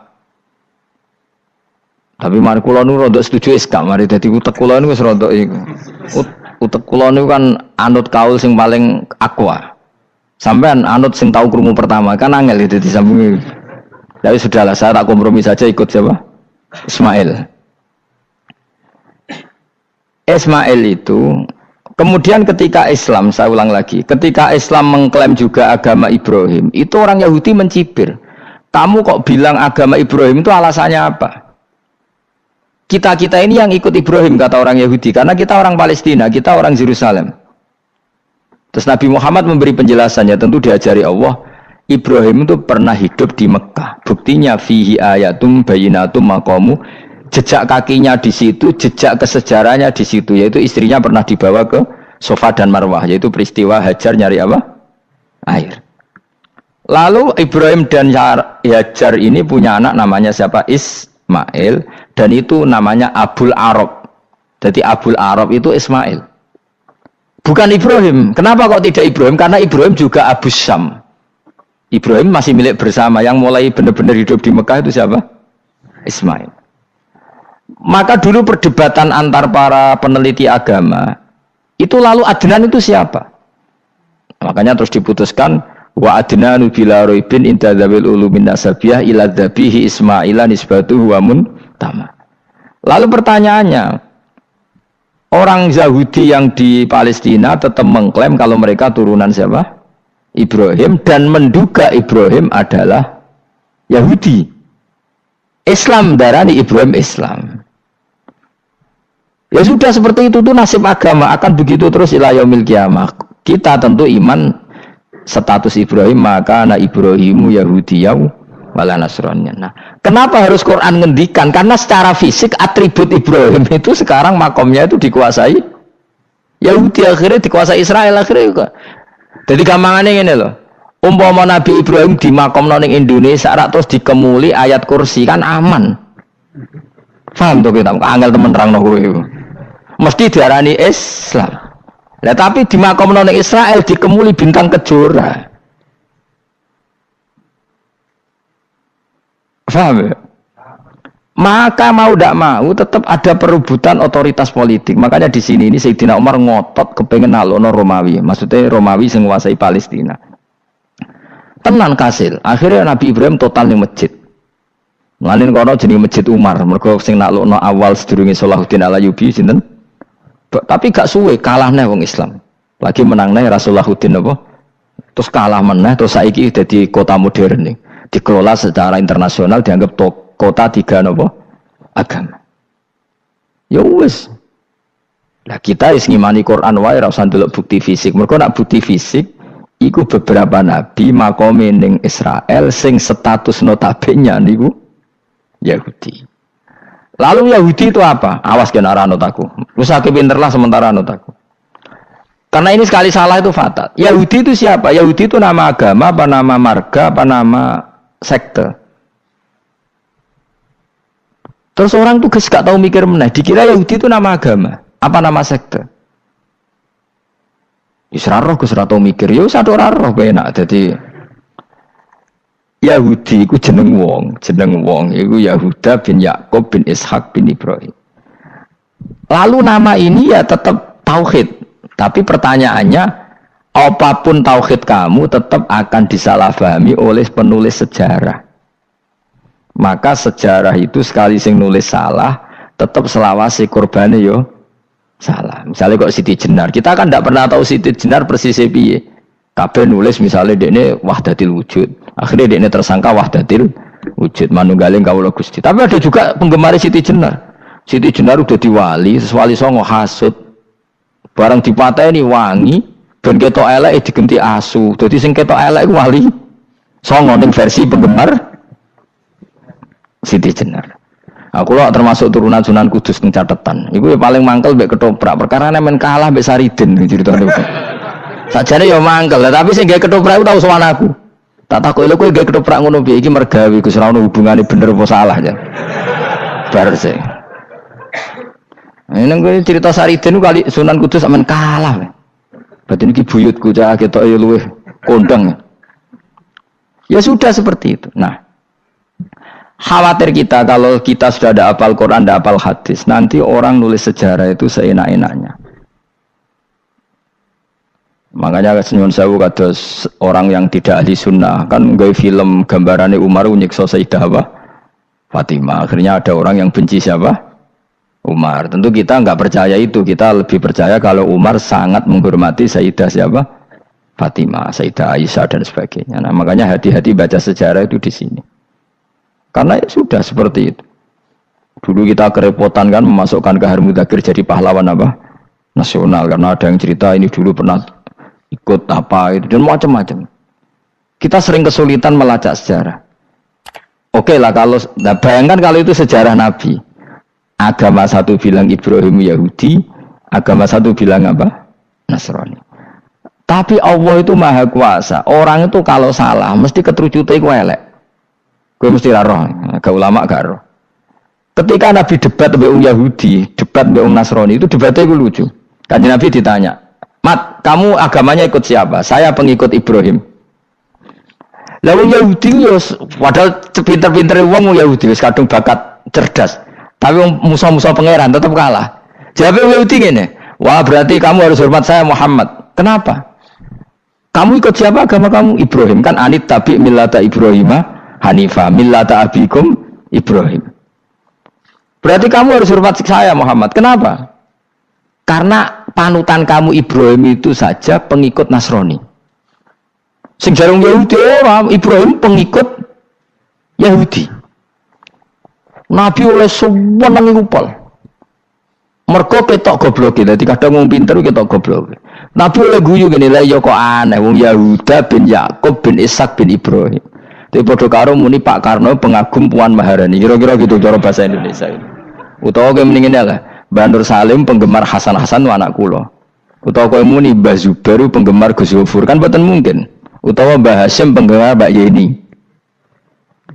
Tapi mari kula nu rada setuju Islam, mari dadi utek kula niku wis rada iku. Utek kula niku kan anut kaul sing paling akwa. Sampean anut sing tahu krungu pertama kan angel itu disambungi. Tapi sudahlah saya tak kompromi saja ikut siapa? Ismail. Ismail itu kemudian ketika Islam, saya ulang lagi, ketika Islam mengklaim juga agama Ibrahim, itu orang Yahudi mencibir. Kamu kok bilang agama Ibrahim itu alasannya apa? Kita ini yang ikut Ibrahim, kata orang Yahudi, karena kita orang Palestina, kita orang Yerusalem. Terus Nabi Muhammad memberi penjelasannya, tentu diajari Allah, Ibrahim itu pernah hidup di Mekah. Buktinya fihi ayatum bayinatum maqamu, jejak kakinya di situ, jejak kesejarahnya di situ, yaitu istrinya pernah dibawa ke Safa dan Marwah, yaitu peristiwa Hajar nyari apa? Air. Lalu Ibrahim dan Hajar ini punya anak namanya siapa? Ismail, dan itu namanya Abul Arab. Jadi Abul Arab itu Ismail. Bukan Ibrahim. Kenapa kok tidak Ibrahim? Karena Ibrahim juga Abu Syam. Ibrahim masih milik bersama. Yang mulai benar-benar hidup di Mekah itu siapa? Ismail. Maka dulu perdebatan antar para peneliti agama itu lalu Adnan itu siapa? Makanya terus diputuskan wa adnanu bila roibin inda dzawil ulumin nasabiyah ila dzabihi Ismaila nisbatuhu wa muntama. Lalu pertanyaannya, orang Yahudi yang di Palestina tetap mengklaim kalau mereka turunan siapa? Ibrahim, dan menduga Ibrahim adalah Yahudi. Islam darani Ibrahim Islam. Ya sudah seperti itu tuh nasib agama akan begitu terus ila yaumil qiyamah. Kita tentu iman status Ibrahim, maka na Ibrahimu Yahudiyah wala Nasraniyah. Nah, kenapa harus Quran ngendikan? Karena secara fisik atribut Ibrahim itu sekarang makomnya itu dikuasai Yahudi, akhirnya dikuasai Israel akhirnya juga. Jadi gampangannya ini loh. Umpama Nabi Ibrahim di makom ning Indonesia terus dikemuli ayat kursi kan aman. Paham tuh kita? Angel temen terangno kowe iku. Mesti diarani Islam. Lah tapi di makom ning Israel dikemuli bintang kejora. Paham ya? Maka mau tidak mau tetap ada perebutan otoritas politik. Makanya di sini ini Sayyidina Umar ngotot kepengen nalono Romawi. Maksudnya Romawi yang menguasai Palestina. Tenan kasil. Akhirnya Nabi Ibrahim total ning masjid. Mulane kono jenenge Masjid Umar. Mergo sing nalono awal sedurunge Salahuddin Al-Ayyubi sinten? Tapi gak suwe kalah neh wong Islam. Lagi menang neh Rasulullahuddin apa? Terus kalah meneh terus saiki dadi kota modern nih. Dikelola secara internasional dianggap kota tiga nopo agama. Ya wis. Lah kita wis ngimani Quran wae ora usah ndelok bukti fisik. Mergo nek bukti fisik iku beberapa nabi makome ning Israel sing status notabene niku Yahudi. Lalu Yahudi itu apa? Awas gen ora anut aku. Wis akeh pinter lah sementara anut aku. Karena ini sekali salah itu fatal. Yahudi itu siapa? Yahudi itu nama agama, apa nama marga, apa nama sekte. Terus orang tuh gak tahu mikir meneh, dikira Yahudi itu nama agama, apa nama sekte. Isra-roh Gus ra tau mikir, yo satu roh enak. Jadi Yahudi iku jeneng wong iku Yahuda bin Yakub bin Ishak bin Ibrahim. Lalu nama ini ya tetap tauhid. Tapi pertanyaannya, apapun tauhid kamu tetap akan disalahpahami oleh penulis sejarah. Maka sejarah itu sekali sing nulis salah, tetap selawase korbane yo salah. Misalnya kok Siti Jenar, kita kan tidak pernah tahu Siti Jenar persis piye. Kabeh nulis misalnya dekne wahdatil wujud, akhirnya dekne tersangka wahdatil wujud manunggaling kawula Gusti. Tapi ada juga penggemar Siti Jenar. Siti Jenar udah diwali, wali songo hasud. Barang dipateni wangi, ben ketok elek digenti asu. Dadi sing ketok elek iku wali songo ning versi penggemar Siti Jenar. Aku lho termasuk turunan Sunan Kudus ning catetan. Iku ya paling mangkel mbek ketoprak. Perkara men kalah mbek Saridin ceritane. Sajane ya mangkel, tapi sing gawe ketoprak tau sowan aku. Tak takoki lho kowe gawe ketoprak ngono piye iki mergawe Gus ora ono hubungane bener apa salah ya. Bar sih. Ini cerita Saridin kali Sunan Kudus men kalah. Berarti ini buyutku cah ketok ya luwih kondang. Ya sudah seperti itu. Nah, khawatir kita kalau kita sudah ada hafal Quran, ada hafal hadis, nanti orang nulis sejarah itu seenak-enaknya. Makanya senyum sewu kados orang yang tidak ahli sunnah kan nggawe film gambarannya Umar nyiksa Sayyidah Fatimah. Akhirnya ada orang yang benci siapa? Umar. Tentu kita nggak percaya itu. Kita lebih percaya kalau Umar sangat menghormati Sayyidah siapa? Fatimah, Sayyidah Aisyah dan sebagainya. Nah, makanya hati-hati baca sejarah itu di sini. Karena ya sudah seperti itu. Dulu kita kerepotan kan memasukkan Kahar Mudzakkir jadi pahlawan apa? Nasional. Karena ada yang cerita ini dulu pernah ikut apa itu dan macam-macam. Kita sering kesulitan melacak sejarah. Oke lah kalau, nah bayangkan kalau itu sejarah Nabi. Agama satu bilang Ibrahim Yahudi, agama satu bilang apa? Nasrani. Tapi Allah itu maha kuasa. Orang itu kalau salah mesti keterucute iku elek. Gue mesti roh, gak ulama gak roh. Ketika Nabi debat dengan Yahudi, debat dengan Nasrani, itu debatnya itu lucu. Kanjeng Nabi ditanya, Mat, kamu agamanya ikut siapa? Saya pengikut Ibrahim. Lalu Yahudi, padahal pinter-pinter wong Yahudi, kadang bakat cerdas. Tapi musuh-musuh pangeran tetap kalah. Jawabnya Yahudi gini, wah berarti kamu harus hormat saya Muhammad. Kenapa? Kamu ikut siapa agama kamu? Ibrahim. Kan anit tabi millata Ibrahimah Hanifah millata abikum Ibrahim. Berarti kamu harus hormat saya Muhammad. Kenapa? Karena panutan kamu Ibrahim itu saja pengikut Nasrani. Sing jarung Yahudi Ibrahim pengikut Yahudi. Nabi oleh semua nang ngupol. Mergo ketok goblok dadi kadang wong pinter ketok goblok. Nabi oleh guyu ngene lha ya kok aneh wong Yahuda bin Yakub bin Ishak bin Ibrahim. Tapi padha karo muni Pak Karno pengagum Puan Maharani. Kira-kira gitu cara bahasa Indonesia itu. Utawa kowe mendingin lah, Mbah Nur Salim penggemar Hasan Hasan anak kula. Utawa kowe muni Mbah Zubair penggemar Gus Yofur kan boten mungkin. Utawa Mbah Hasyim penggemar Mbak Yeni.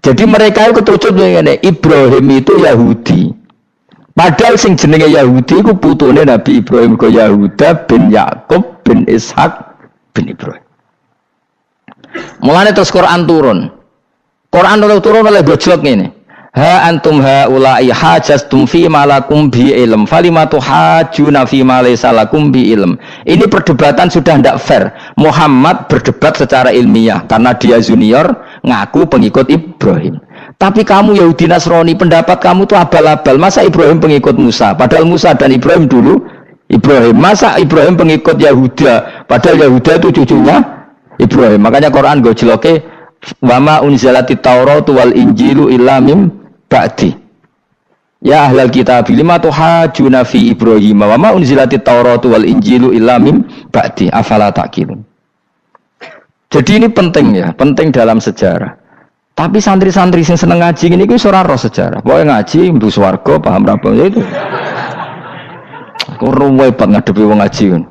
Jadi mereka itu ketucut ngene, Ibrahim itu Yahudi. Padahal sing jenenge Yahudi iku putune Nabi Ibrahim ko Yahuda bin Yakub bin Ishak bin Ibrahim. Mulane terus Quran turun. Quran turun oleh gojlok ngene. Ha antum haula'i hajastum fi ma lakum bi ilm falimatu hajuna fi ma laysa lakum bi ilm. Ini perdebatan sudah tidak fair. Muhammad berdebat secara ilmiah karena dia junior ngaku pengikut Ibrahim. Tapi kamu Yahudi Nasrani pendapat kamu tuh abal-abal. Masa Ibrahim pengikut Musa? Padahal Musa dan Ibrahim dulu Ibrahim. Masa Ibrahim pengikut Yahuda? Padahal Yahuda itu cucunya Ibrahim. Makanya Quran gojloke wama unzilati Tauratu wal Injilu illa mim ba'di. Ya ahlal kitab lima tuhajuna fi Ibrahim wa ma unzilati Tauratu wal Injilu illa mim ba'di afala taqilun. Jadi ini penting ya, penting dalam sejarah. Tapi santri-santri yang seneng ngaji ini ku ora roh sejarah. Pokoke ngaji mlebu swarga paham ra apa itu. Kok ruwet banget ngadepi wong ngaji kan.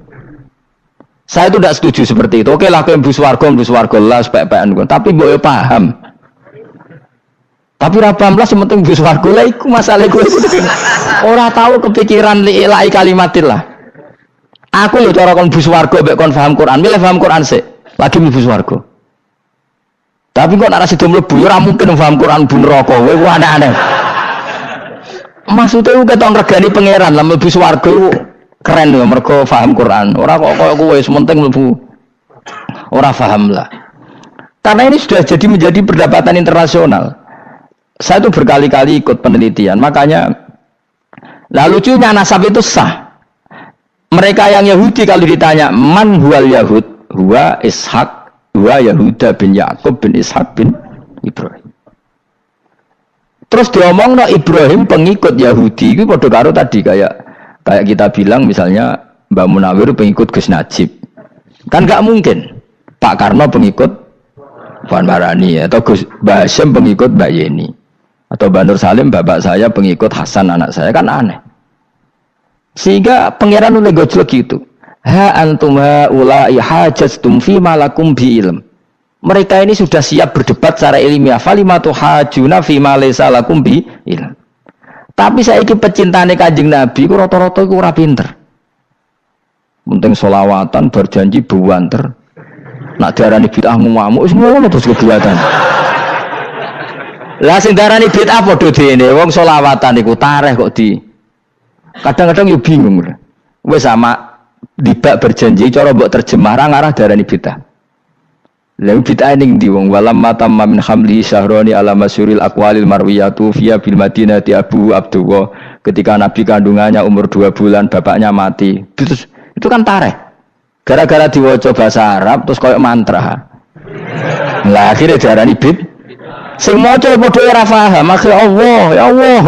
Saya itu tidak setuju seperti itu. Oke lah, kau mlebu swarga lah sepek-pekan. Tapi mbok yo paham. Tapi ra paham lah sementing mlebu swarga lah iku masalah kowe. Ora tahu kepikiran li'ilai kalimatil lah. Aku lho cara kon mlebu swarga mbek kon paham Quran. Milih paham Quran sik. Lagi mlebu swarga. Tapi kok nek sida mlebu ora mungkin paham Quran bu neraka. Kowe aneh-aneh. Maksudnya ku ketok regani pangeran lah mlebu swarga keren lho mergo paham Quran. Ora kok koyo kowe sementing mlebu. Ora paham lah. Karena ini sudah jadi menjadi perdebatan internasional. Saya tuh berkali-kali ikut penelitian. Makanya lucunya nasab itu sah. Mereka yang Yahudi kalau ditanya man huwal Yahud, huwa Ishak, huwa Yahuda bin Yakub bin Ishak bin Ibrahim. Terus diomong no Ibrahim pengikut Yahudi itu padha karo tadi kayak kita bilang misalnya Mbak Munawir pengikut Gus Najib. Kan gak mungkin Pak Karno pengikut Puan Marani atau Gus Basyem pengikut Mbak Yeni atau Mbak Nur Salim bapak saya pengikut Hasan anak saya, kan aneh. Sehingga pangeran oleh gojlok gitu. Ha antum haula'i hajastum fi ma lakum bi ilm. Mereka ini sudah siap berdebat secara ilmiah. Falimatu hajuna fi ma laysa lakum bi ilm. Tapi saiki pecintane Kanjeng Nabi ku rata-rata iku ora pinter. Penting selawatan berjanji buanter. Nak diarani bid'ah ngamuk wis ngono terus kegiatan. Lah sing diarani bid'ah padha dene wong selawatan iku tareh kok di. Kadang-kadang yo bingung. Wis sama dibak berjanji cara mbok terjemah ra ngarah diarani bid'ah. Lah bid'ah ning ndi wong walam matamma min hamli syahrani ala masyuril aqwalil marwiyatu fiya bil madinati Abu Abdullah, ketika Nabi kandungannya umur 2 bulan bapaknya mati. Terus itu kan tareh. Gara-gara diwaca bahasa Arab terus koyo mantra. Lah akhirnya diarani bid. Sing maca padha ora paham, akhire Allah, ya Allah.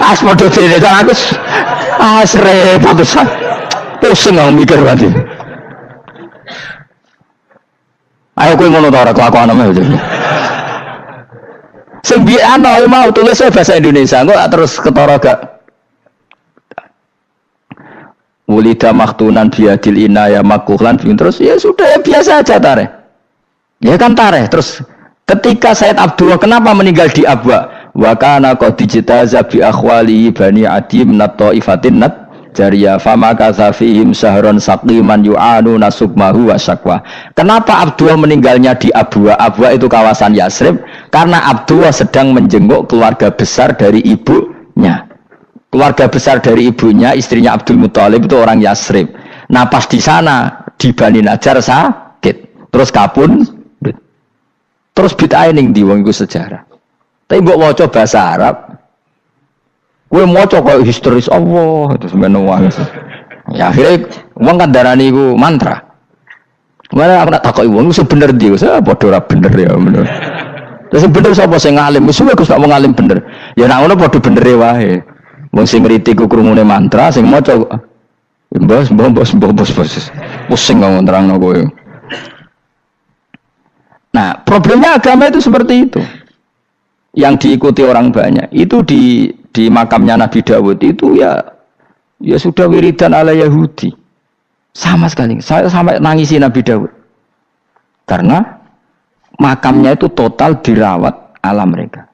As padha dene aku repot pisan. Pusing aku mikir berarti. Ayo kowe ngono ta ora kelakuan ame. Sing ana mau tulis bahasa Indonesia, kok terus ketara gak. Wulida maktunan biadil inaya makuhlan terus ya sudah ya biasa aja tareh. Ya kan tareh terus ketika Said Abdullah kenapa meninggal di Abwa? Wa kana qad dijtaza bi akhwali bani Adi min at-taifatin nat jariya fama kasafihim sahron saqiman yu'anu nasukmahu wa syakwa. Kenapa Abdullah meninggalnya di Abwa? Abwa itu kawasan Yasrib karena Abdullah sedang menjenguk keluarga besar dari ibunya. Keluarga besar dari ibunya, istrinya Abdul Muthalib itu orang Yasrib. Nah pas di sana di Bani Najjar sakit, terus kapun, terus bid'ah ning di wong iku sejarah. Tapi mbok waca bahasa Arab, kowe maca koyo historis Allah terus menewang. Ya akhirnya wong kan darani iku mantra. Mana aku nak takoki wong iku bener ndi, saya padha ora bener ya bener. Terus bener sapa sing ngalim? Wis Gus tak wong ngalim bener. Ya nek ngono padha bener wae. Wong sing ngriti ku krungune mantra, sing maca bos. Pusing ngomong terangno kowe. Nah, problemnya agama itu seperti itu. Yang diikuti orang banyak. Itu di makamnya Nabi Dawud itu ya sudah wiridan ala Yahudi. Sama sekali. Saya sampai nangisi Nabi Dawud. Karena makamnya itu total dirawat ala mereka.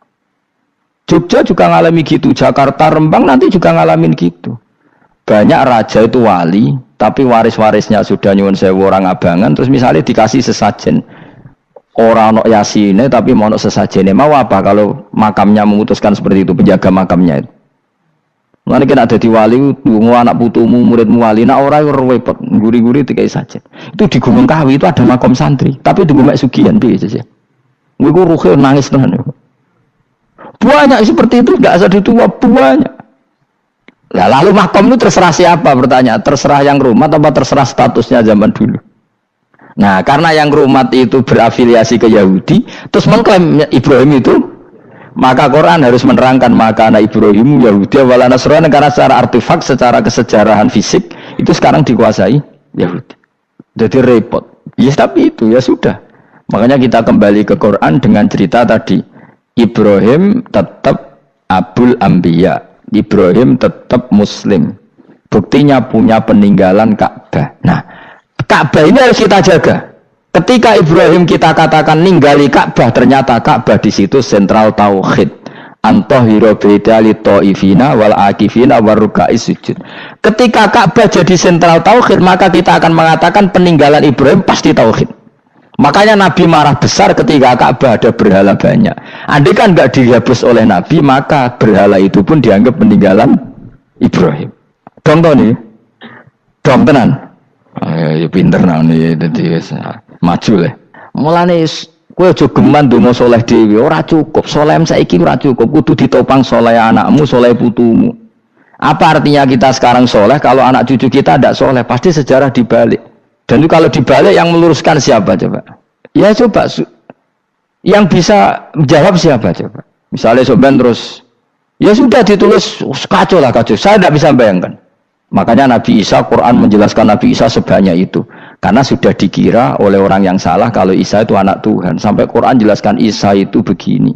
Jogja juga ngalami gitu, Jakarta, Rembang nanti juga ngalamin gitu. Banyak raja itu wali, tapi waris-warisnya sudah nyuwun sewu orang abangan, terus misalnya dikasih sesajen. Orang ono yasine tapi mau sesajene mau apa kalau makamnya memutuskan seperti itu, penjaga makamnya itu. Mulane kena dadi wali tunggu anak putumu, muridmu wali, nak ora repot, guri-guri dikai sajen. Itu di Gunung Kawi itu ada makam santri, tapi di Gunung Sugihan piye sih. Iku ruhe nangis tenan. Banyak seperti itu, enggak usah ditua banyak. Nah, lalu makom itu terserah siapa bertanya? Terserah yang rumat apa terserah statusnya zaman dulu? Nah, karena yang rumat itu berafiliasi ke Yahudi, terus mengklaim Ibrahim itu, maka Quran harus menerangkan maka anak Ibrahim Yahudi wala Nasrani, karena secara artefak, secara kesejarahan fisik itu sekarang dikuasai Yahudi. Jadi repot. Ya tapi itu ya sudah. Makanya kita kembali ke Quran dengan cerita tadi. Ibrahim tetap Abul Anbiya, Ibrahim tetap Muslim. Buktinya punya peninggalan Ka'bah. Nah, Ka'bah ini harus kita jaga. Ketika Ibrahim kita katakan ninggali Ka'bah, ternyata Ka'bah di situ sentral tauhid. Antahira baitali ta'ifina wal akifina waruka'is sujud. Ketika Ka'bah jadi sentral tauhid, maka kita akan mengatakan peninggalan Ibrahim pasti tauhid. Makanya Nabi marah besar ketika Ka'bah ada berhala banyak. Andai kan enggak dihapus oleh Nabi, maka berhala itu pun dianggap peninggalan Ibrahim. Dong to nih. Dong tenan. Ya pinter nih dadi maju le. Mulane kowe aja geman ndonga saleh dhewe, ora cukup. Saleh saiki ora cukup, kudu ditopang saleh anakmu, saleh putumu. Apa artinya kita sekarang soleh kalau anak cucu kita tidak soleh? Pasti sejarah dibalik. Dan itu kalau dibalik yang meluruskan siapa coba? Ya coba yang bisa menjawab siapa coba? Misalnya sobat terus, ya sudah ditulis kacau lah kacau. Saya tidak bisa bayangkan. Makanya Nabi Isa, Quran menjelaskan Nabi Isa sebanyak itu. Karena sudah dikira oleh orang yang salah kalau Isa itu anak Tuhan. Sampai Quran jelaskan Isa itu begini.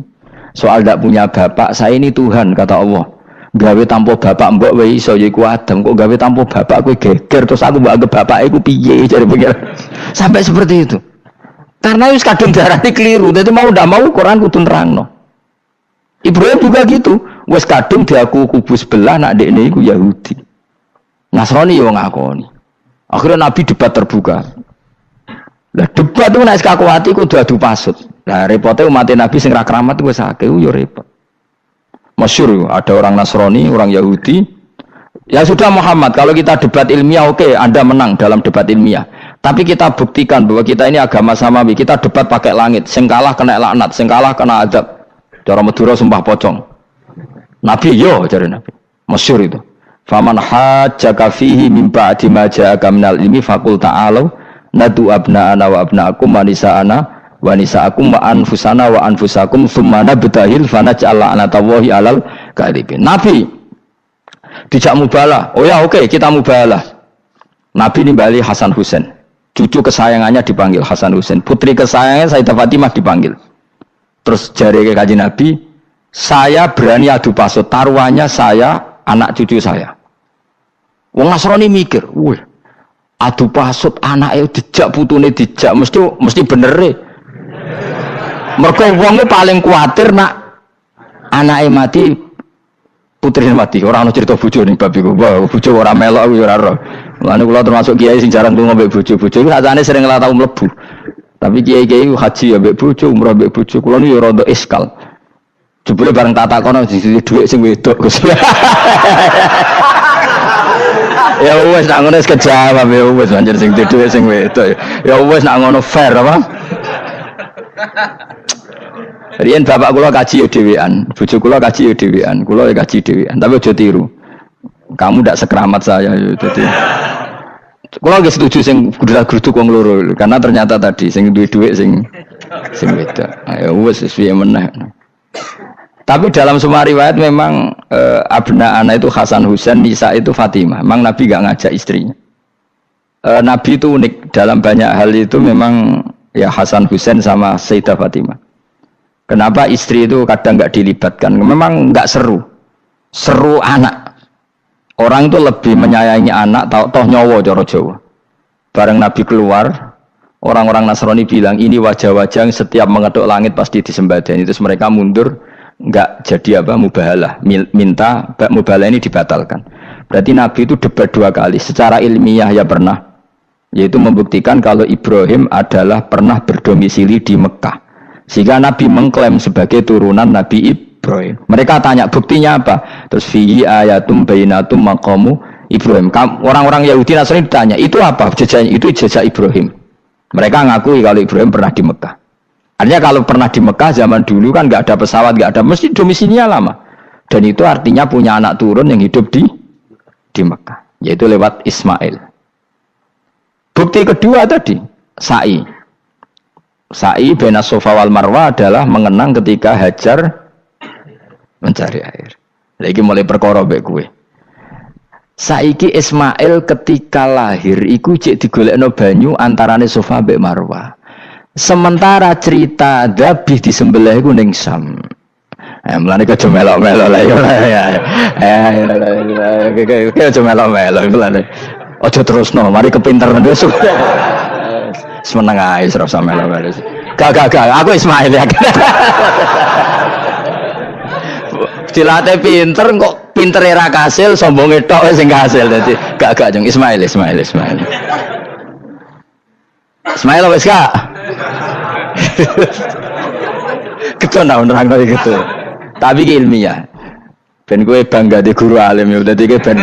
Soal tidak punya bapak, saya ini Tuhan, kata Allah. Gawe tanpa bapak mbok wae iso ya iku Adam, kok gawe tanpa bapak kowe geger terus aku mbok anggap bapak iku piye jare pikir. Sampai seperti itu. Karena wis kadung darane keliru, dadi mau ndak mau Quran kudu nerangno. Ibrahim juga gitu, wis kadung diaku kubu sebelah nak dekne iku Yahudi. Nasrani yo ngakoni. Akhirnya Nabi debat terbuka. Lah debat itu nek kaku ati kudu adu pasut. Lah repote umat Nabi sing ra keramat wis akeh yo repot. Masyhur ada orang Nasrani, orang Yahudi. Ya sudah Muhammad, kalau kita debat ilmiah oke, Anda menang dalam debat ilmiah. Tapi kita buktikan bahwa kita ini agama samawi. Kita debat pakai langit, sing kalah kena laknat, sing kalah kena adab. Cara Madura sumpah pocong. Nabi yo cari Nabi. Masyhur itu. Faman hajjaka fihi min ba'di ma ja'aka minal ilmi faqul ta'alu nadu abna'ana wa abna'akum wa nisa'ana wa nisa'akum wa anfusana wa anfusakum thumma nabtahil fanaj'al la'natallahi 'alal kadhibin. Nabi dijak mubalah. Oh ya oke, kita mubalah. Nabi nimbali Hasan Husain. Cucu kesayangannya dipanggil Hasan Husain. Putri kesayangannya Sayyidah Fatimah dipanggil. Terus jari ke Kanjeng Nabi, saya berani adu pasut, taruhannya saya, anak cucu saya. Wong Nasrani mikir, wih, adu pasut anaknya dijak putune dijak, mesti bener deh. Mereka wongnya paling khawatir nak anaknya mati, putrinya mati. Orang ada cerita bojo nih babi gue, bojo orang melok aku ora roh. Lalu kalau termasuk kiai sing jarang tuh ngombe bojo, itu sajane sering ngelah tau mlebu. Tapi kiai haji ya mbek bojo, umrah mbek bojo, kula niku ya rada iskal. Jebule bareng tak takono sing dhuwit sing wedok Gus. Ya wis nak ngono wis kejawab ya wis anjir sing dhuwit sing wedok. Ya wis nak ngono fair apa? Riyen bapak kula kaji ya dhewean, bojo kula kaji ya dhewean, kula ya kaji dhewean, tapi aja tiru. Kamu ndak sekeramat saya dadi. Kula nggih setuju sing grudak-gruduk wong loro karena ternyata tadi sing duwe dhuwit sing wedok. Ya wis piye meneh. Tapi dalam semua riwayat memang abna ana itu Hasan Husain, Nisa itu Fatimah. Memang Nabi enggak ngajak istrinya. Nabi itu unik dalam banyak hal itu memang ya Hasan Husain sama Sayyidah Fatimah. Kenapa istri itu kadang enggak dilibatkan? Memang enggak seru. Seru anak. Orang itu lebih menyayangi anak toh nyawa cara Jawa. Bareng Nabi keluar, orang-orang Nasrani bilang ini wajah-wajah yang setiap mengetuk langit pasti disembadani. Terus mereka mundur, enggak jadi mubahalah, minta mubahalah ini dibatalkan. Berarti Nabi itu debat 2 kali. Secara ilmiah ya pernah, yaitu membuktikan kalau Ibrahim adalah pernah berdomisili di Mekah. Sehingga Nabi mengklaim sebagai turunan Nabi Ibrahim. Mereka tanya buktinya apa? Terus fihi ayatum bainatum maqamu Ibrahim. Orang-orang Yahudi Nasrani ditanya, itu apa? Jejaknya itu jejak Ibrahim. Mereka ngakui kalau Ibrahim pernah di Mekah. Artinya kalau pernah di Mekah zaman dulu kan nggak ada pesawat, nggak ada, mesti domisilinya lama. Dan itu artinya punya anak turun yang hidup di Mekah, yaitu lewat Ismail. Bukti kedua tadi, sa'i. Sa'i baina Safa wal Marwah adalah mengenang ketika Hajar mencari air. Lagi mulai perkara mbek kowe. Saiki Ismail ketika lahir iku cek digolekno banyu antarane Safa mbek Marwah. Sementara cerita dzabih disembelih iku ning Syam. Mulane kok melok-melok lah ya. Kok melok-melok mulane. Aja terusno, mari kepinteran wis. Semeneng ae ora usah melok-melok. Gak, aku Ismail ya. Dilatih pinter kok pintere ra kasil, sombonge tok sing kasil dadi gak jeng Ismail. Ismail wis gak. Keton nerang gitu. Tapi ki ilmiah. Ben kowe bangga di guru alim ya dadi kowe ben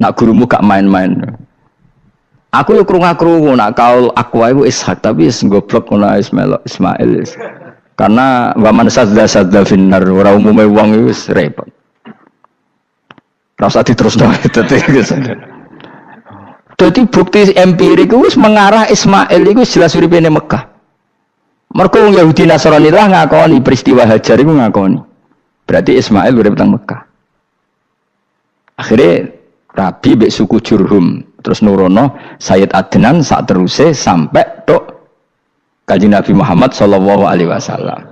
nak gurumu gak main-main. Aku yo krungu-krungu nak kaul aku iku Ishak tapi wis goblok ngono Ismail. Karena waman sadda finnar ora umume wong wis repot. Rasa diterusno dadi bukti empirik wis mengarah Ismail iku jelas uripe ning Mekah. Mergo wong Yahudi Nasrani lah ngakoni peristiwa Hajar iku ngakoni. Berarti Ismail urip teng Mekah. Akhirnya Rabi mbek suku Jurhum terus nurono Sayyid Adnan sak teruse sampai tok Kanjeng Nabi Muhammad sallallahu alaihi wasallam.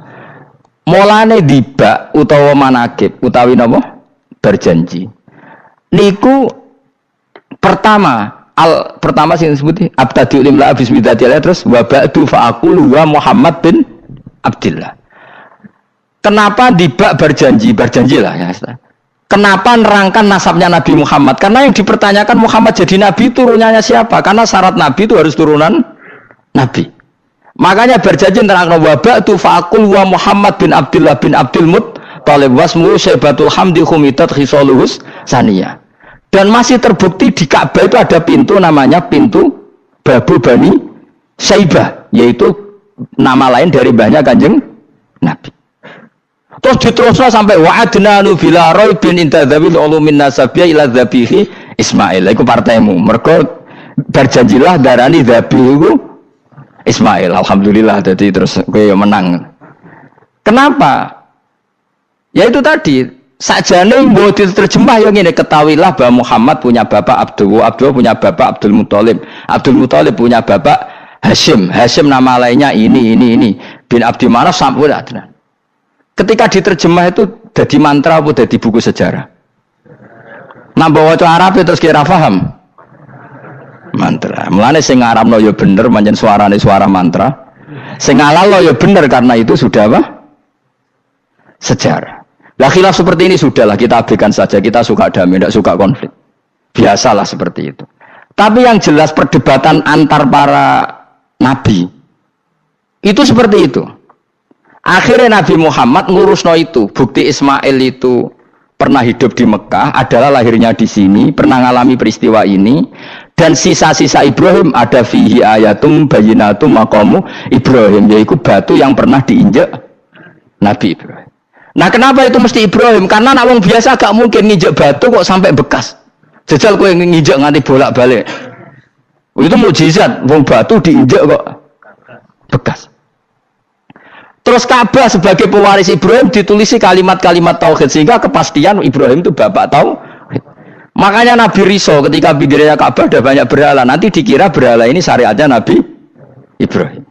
Mulane dibak utawa manakib utawi napa? Berjanji. Niku pertama sing disebut abtadiul imla bismillah terus wa ba'du fa aqulu wa Muhammad bin Abdullah. Kenapa dibak berjanji lah ya. Kenapa nerangkan nasabnya Nabi Muhammad? Karena yang dipertanyakan Muhammad jadi Nabi turunannya siapa? Karena syarat Nabi itu harus turunan Nabi. Makanya berjanji nerangkan wabak tu fa'akul wa Muhammad bin Abdullah bin Abdul Muttalib wasmu syaibatul hamdi khumitat khisaluhus saniyah. Dan masih terbukti di Ka'bah itu ada pintu namanya pintu Babu Bani Syaibah, yaitu nama lain dari banyak Kanjeng Nabi. Terus diterusnya sampai wa'adnanu bila roy bin intadzawil ulumin nasabiyah ila dhabihi Ismail. Itu partaimu. Mereka berjanjilah darani dhabihu Ismail. Alhamdulillah. Jadi terus gue menang. Kenapa? Ya itu tadi. Sakjane mau diterjemah yang ini. Ketahuilah bahwa Muhammad punya bapak Abdullah punya bapak Abdul Muttalib punya bapak Hashim nama lainnya ini bin Abdi Manaf sampai Adnan. Ketika diterjemah itu jadi mantra atau jadi buku sejarah. Nambah waca Arab terus kira paham. Mantra. Mulane sing ngarapno ya bener pancen suarane suara mantra. Sing ngalalo ya bener karena itu sudah apa? Sejarah. Lah khilaf seperti ini sudahlah kita abaikan saja. Kita suka damai, tidak suka konflik. Biasalah seperti itu. Tapi yang jelas perdebatan antar para nabi itu seperti itu. Akhirnya Nabi Muhammad ngurusno itu. Bukti Ismail itu pernah hidup di Mekah, adalah lahirnya di sini, pernah ngalami peristiwa ini. Dan sisa-sisa Ibrahim ada fihi ayatum bayinatum maqamu Ibrahim, yaitu batu yang pernah diinjak Nabi Ibrahim. Nah kenapa itu mesti Ibrahim? Karena nak wong biasa gak mungkin nginjak batu kok sampai bekas. Jajal kowe nginjak nganti bolak-balik. Itu mukjizat, wong batu diinjak kok bekas. Terus Ka'bah sebagai pewaris Ibrahim ditulisi kalimat-kalimat tauhid sehingga kepastian Ibrahim itu bapak tauhid. Makanya Nabi Riso ketika pinggirnya Ka'bah ada banyak berhala, nanti dikira berhala ini syariatnya Nabi Ibrahim.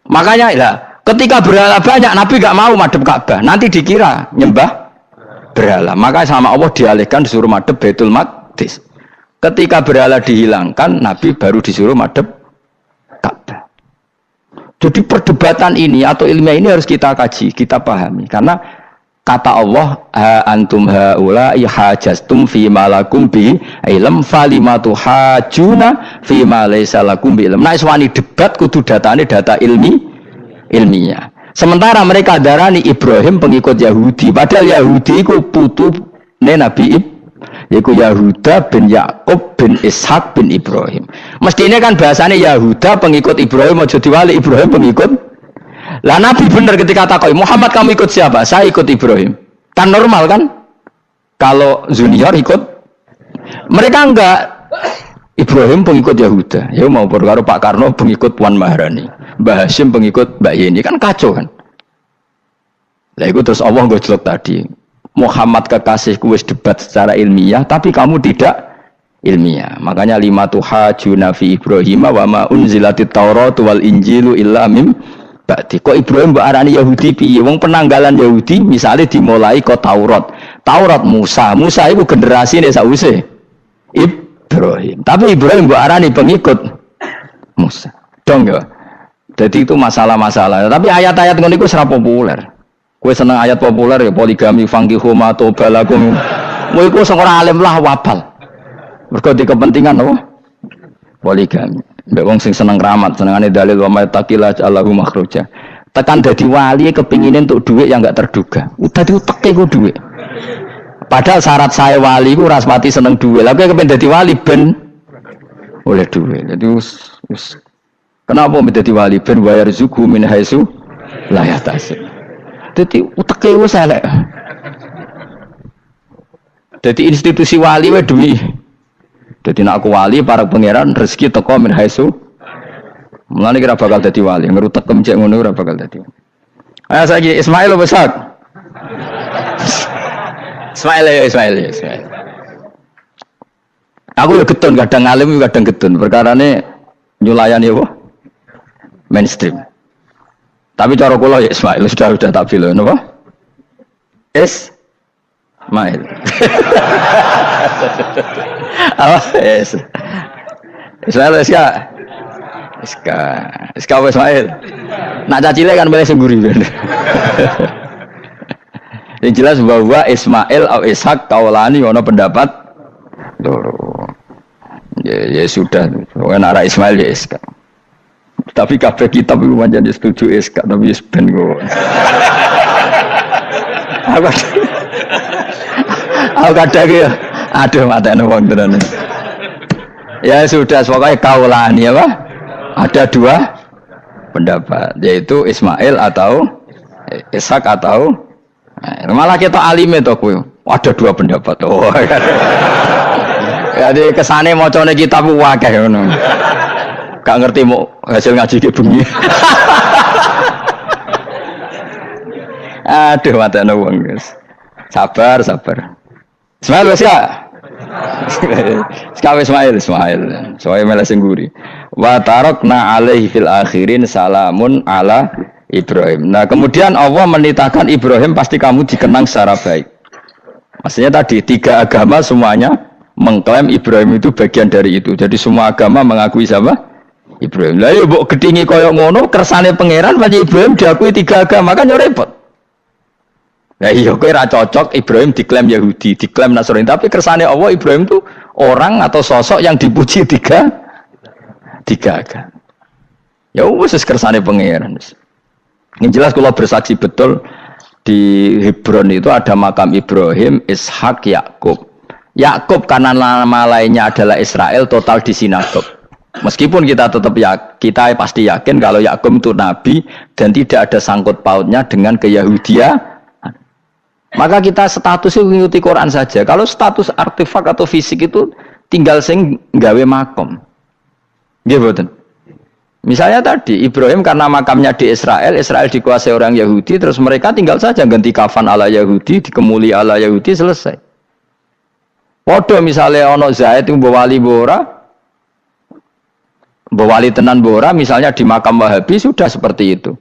Makanya lah ketika berhala banyak Nabi gak mau madhep Ka'bah, nanti dikira nyembah berhala. Maka sama Allah dialihkan disuruh madhep Baitul Maqdis. Ketika berhala dihilangkan, Nabi baru disuruh madhep Ka'bah. Jadi perdebatan ini atau ilmiah ini harus kita kaji, kita pahami. Karena kata Allah, ha antum haula'i hajastum fi ma lakum bi ilm falimatu hajuna fi ma laysa lakum bi ilm. Nah, iswani debat kudu datane data ilmiah. Sementara mereka darani Ibrahim pengikut Yahudi, padahal Yahudi iku putune Nabi Ibrahim. Yaitu Yahuda bin Yakub bin Ishak bin Ibrahim. Mestinya kan bahasanya Yahuda pengikut Ibrahim, mau jadi wali Ibrahim pengikut. Lah Nabi benar ketika takoi Muhammad kamu ikut siapa? Saya ikut Ibrahim. Kan normal kan? Kalau junior ikut, mereka enggak. Ibrahim pengikut Yahuda. Ya mau berkaro Pak Karno pengikut Puan Maharani, Mbah Hashim pengikut Mbak Yeni, kan kacau kan? Lah itu terus Allah ngejlok tadi. Muhammad kekasihku wis debat secara ilmiah tapi kamu tidak ilmiah. Makanya lima tuhajuna fi Ibrahim wa ma unzilatit Taurat wal Injilu illa Bakti. Kok Ibrahim mbok arani Yahudi piye? Wong penanggalan Yahudi misalnya dimulai kok Taurat. Taurat Musa. Musa itu generasine sakwise Ibrahim. Tapi Ibrahim mbok arani pengikut Musa. Dong ya. Jadi itu masalah-masalah. Tapi ayat-ayat ngono iku ora populer. Kowe seneng ayat populer ya poligami fankihu ma tobalakum. Kowe iku sing ora alim lah wabal. Mergo di kepentingan apa? Poligami. Mbak wong sing seneng keramat, senengane dalil wa may taqilla Allahu makhraja. Tekan dadi wali kepingine untuk duit yang enggak terduga. Dadi uteke ku duit. Padahal syarat saya wali ku raspati seneng duit. Lah kowe kepen dadi wali ben oleh duit. Jadi us kenapa menjadi wali ben wa yarzuqu min haitsu la yahtasib. Dadi uteke wis elek. Dadi institusi wali wae duit. Jadi nak aku wali para pangeran rezeki teko min haitsu. Mulane kira bakal dadi wali, ngerutek kemcek ngono ora bakal dadi. Ayo saiki Ismail besar. Ismail. Aku ya getun kadang alim kadang getun. Perkarane nyulayani apa? Mainstream. Tapi cara kula ya Ismail sudah tak bilo napa? Ismail. Oh, yes. Ismail Iska Ismail. Nak cacile kan boleh sengguri. Yang jelas bahwa Ismail atau Ishak kaulani ono pendapat loro. Ya sudah, pokoknya arah Ismail ya Iska. Tapi kabeh kitab itu macam setuju Iska, tapi ben kok. Aku kadang ya, aduh matane wong tenan. Ya sudah, pokoknya kaulani apa? Ada dua pendapat, yaitu Ismail atau Ishak atau malah kita alime to kowe. Ada dua pendapat. Oh. Jadi kesane macane kitab akeh ngono. Gak ngerti mau hasil ngaji ki bengi. Aduh matane wong, guys. Sabar. Ismail wis ya. Sekawe Ismail. Soale malah sing nguri. Wa tarakna alaihi fil akhirin salamun ala Ibrahim. Nah, kemudian Allah menitahkan Ibrahim pasti kamu dikenang secara baik. Maksudnya tadi tiga agama semuanya mengklaim Ibrahim itu bagian dari itu. Jadi semua agama mengakui sama Ibrahim. Lah yo mbok gedhingi kaya ngono kersane pangeran pancen Ibrahim diakui tiga agama kan yo repot. Lah iya kowe ora cocok Ibrahim diklaim Yahudi, diklaim Nasrani, tapi kersane Allah Ibrahim itu orang atau sosok yang dipuji tiga agama. Ya wis kersane pangeran. Yang jelas kalau bersaksi betul di Hebron itu ada makam Ibrahim, Ishak, Yakub. Yakub karena nama lainnya adalah Israel, total di sinagog. Meskipun kita kita pasti yakin kalau Yakub itu nabi dan tidak ada sangkut pautnya dengan keyahudian. Maka kita statusnya mengikuti Quran saja. Kalau status artefak atau fisik itu tinggal sing gawe makom. Nggih mboten. Misalnya tadi Ibrahim karena makamnya di Israel dikuasai orang Yahudi, terus mereka tinggal saja ganti kafan ala Yahudi, dikemuli ala Yahudi, selesai. Waduh misalnya ono Zaid yang bawali tenan bora, misalnya di makam Wahabi sudah seperti itu.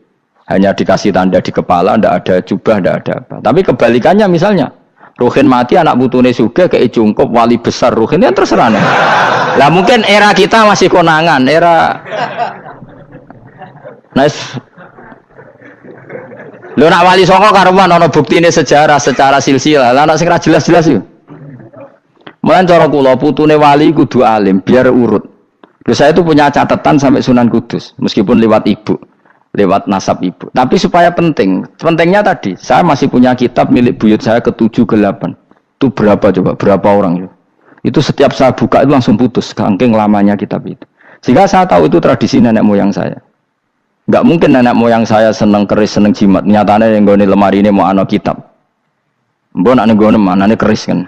Hanya dikasih tanda di kepala, ndak ada jubah, ndak ada apa. Tapi kebalikannya misalnya, Ruhin mati anak putune sugih kei jungkup wali besar Ruhin ya terserah. Lah mungkin era kita masih konangan, era nice. Lho nak wali songo karuan ana buktine sejarah secara silsilah. Lah nak sing ra jelas-jelas yo. Mulane cara kula putune wali kudu alim biar urut. Terus saya itu punya catatan sampai Sunan Kudus meskipun lewat ibu, lewat nasab ibu. Tapi supaya pentingnya tadi, saya masih punya kitab milik buyut saya ke-7 ke-8. Itu berapa coba? Berapa orang itu setiap saya buka itu langsung putus saking lamanya kitab itu. Sehingga saya tahu itu tradisi nenek moyang saya. Enggak mungkin nenek moyang saya seneng keris, seneng jimat. Nyatanya yang nggone lemari ini mau ana kitab. Mbok nak nggone manane keris kan.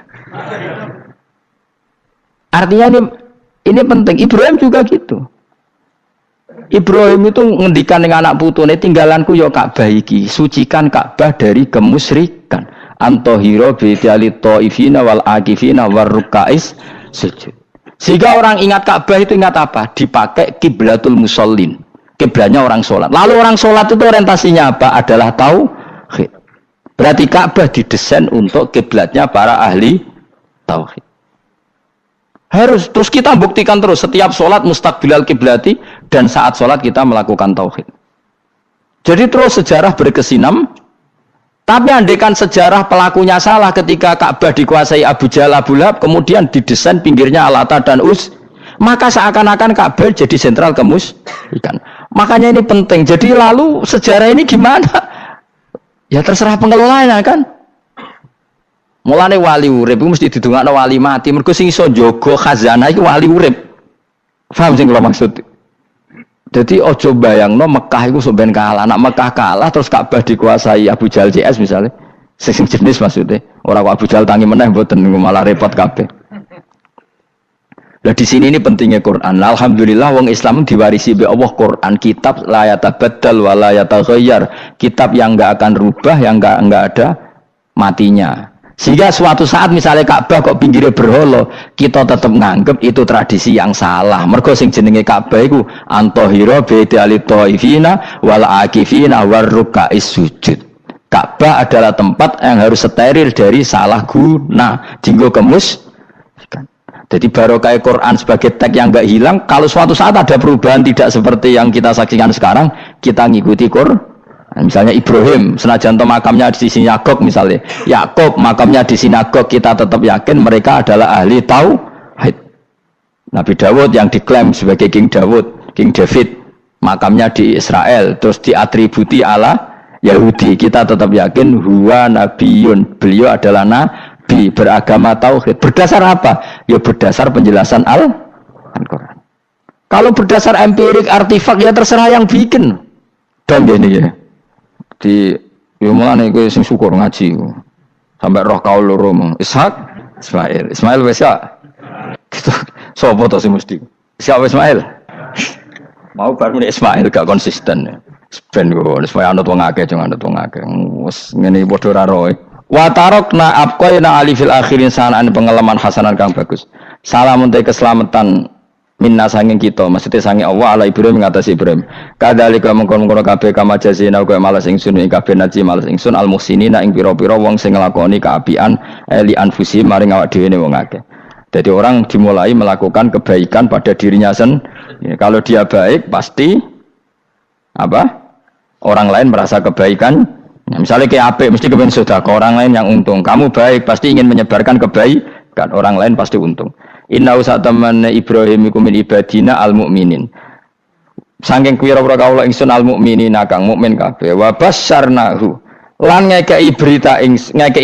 Artinya ini penting. Ibrahim juga gitu. Ibrahim itu ngendikan dengan anak putune tinggalanku yo Ka'bah iki, sucikan Ka'bah dari kemusyrikan. Antohiro bidali taifina wal akifina war rukais sujud. Sehingga orang ingat Ka'bah itu ingat apa? Dipakai kiblatul musallin. kiblatnya orang sholat. Lalu orang sholat itu orientasinya apa? Adalah tauhid. Berarti Ka'bah didesain untuk kiblatnya para ahli tauhid. Harus terus kita buktikan terus setiap sholat mustaqbilal kiblati dan saat sholat kita melakukan tauhid. Jadi terus sejarah berkesinam. Tapi andaikan sejarah pelakunya salah ketika Ka'bah dikuasai Abu Jahal, Abu Lahab, kemudian didesain pinggirnya Al-Ata dan Uz, maka seakan-akan Ka'bah jadi sentral kemusyrikan. Makanya ini penting. Jadi lalu sejarah ini gimana? Ya terserah pengelolanya kan. Mulane wali urip iku mesti didongakno wali mati. Mergo sing iso njaga khazanah iku wali urip. Paham sing kula maksud? Jadi ojo bayangno Mekah iku sampean kalah. Nak Mekah kalah terus Ka'bah dikuasai Abu Jahal CS misalnya. Sing jenis maksudnya. Ora kok Abu Jahal tangi meneh mboten malah repot kabeh. Lah di sini ini pentingnya Quran. Alhamdulillah wong Islam diwarisi be Allah Quran, kitab la yatabaddal wa la yataghayyar. Kitab yang enggak akan rubah, yang enggak ada matinya. Sehingga suatu saat misalnya Ka'bah kok pinggirnya berhala, kita tetap nganggep itu tradisi yang salah. Mergo sing jenenge Ka'bah iku antahira bidali thaifina wal akifina war ruka'is sujud. Ka'bah adalah tempat yang harus steril dari salah guna, dinggo kemusyrikan. Jadi barokah Quran sebagai teks yang enggak hilang, kalau suatu saat ada perubahan tidak seperti yang kita saksikan sekarang, kita ngikuti Quran. Misalnya Ibrahim, senajan makamnya di sinagog misalnya, Yakub makamnya di sinagog, kita tetap yakin mereka adalah ahli tauhid. Nabi Dawud yang diklaim sebagai King David, makamnya di Israel, terus diatributi ala Yahudi, kita tetap yakin huwa nabiyun, beliau adalah nabi beragama tauhid. Berdasar apa? Ya berdasar penjelasan Al-Quran. Kalau berdasar empirik artifak ya terserah yang bikin. Dan gini ya. Di mulane kowe sing syukur ngaji sampai roh kaul loro Ishak Ismail wis ya gitu sapa to sing mesti Ishak Ismail mau bar muni Ismail gak konsisten ben kok supaya anut wong akeh jangan anut wong akeh wis ngene padha ora roe wa tarokna abqaina ali fil akhirin sanan pengalaman hasanan kang bagus salamun te keselamatan minna sanging kita maksudnya sanging Allah ala Ibrahim mengatasi Ibrahim kadalika mengkono-kono kabeh kama jazina kaya malas ingsun ing kabeh naji malas ingsun al muhsinina ing pira-pira wong sing nglakoni kaapian li anfusi maring awak dhewe ne wong akeh. Jadi orang dimulai melakukan kebaikan pada dirinya sendiri. Kalau dia baik pasti apa? Orang lain merasa kebaikan. Ya, misalnya kayak apik mesti kepen sedekah, orang lain yang untung. Kamu baik pasti ingin menyebarkan kebaikan, orang lain pasti untung. Inna usataman Ibrahim iku min ibadina al-mu'minin. Saking kira-kira kaula ingsun al-mu'minina kang mukmin kabeh. Wa basyarnahu. Lan ngekei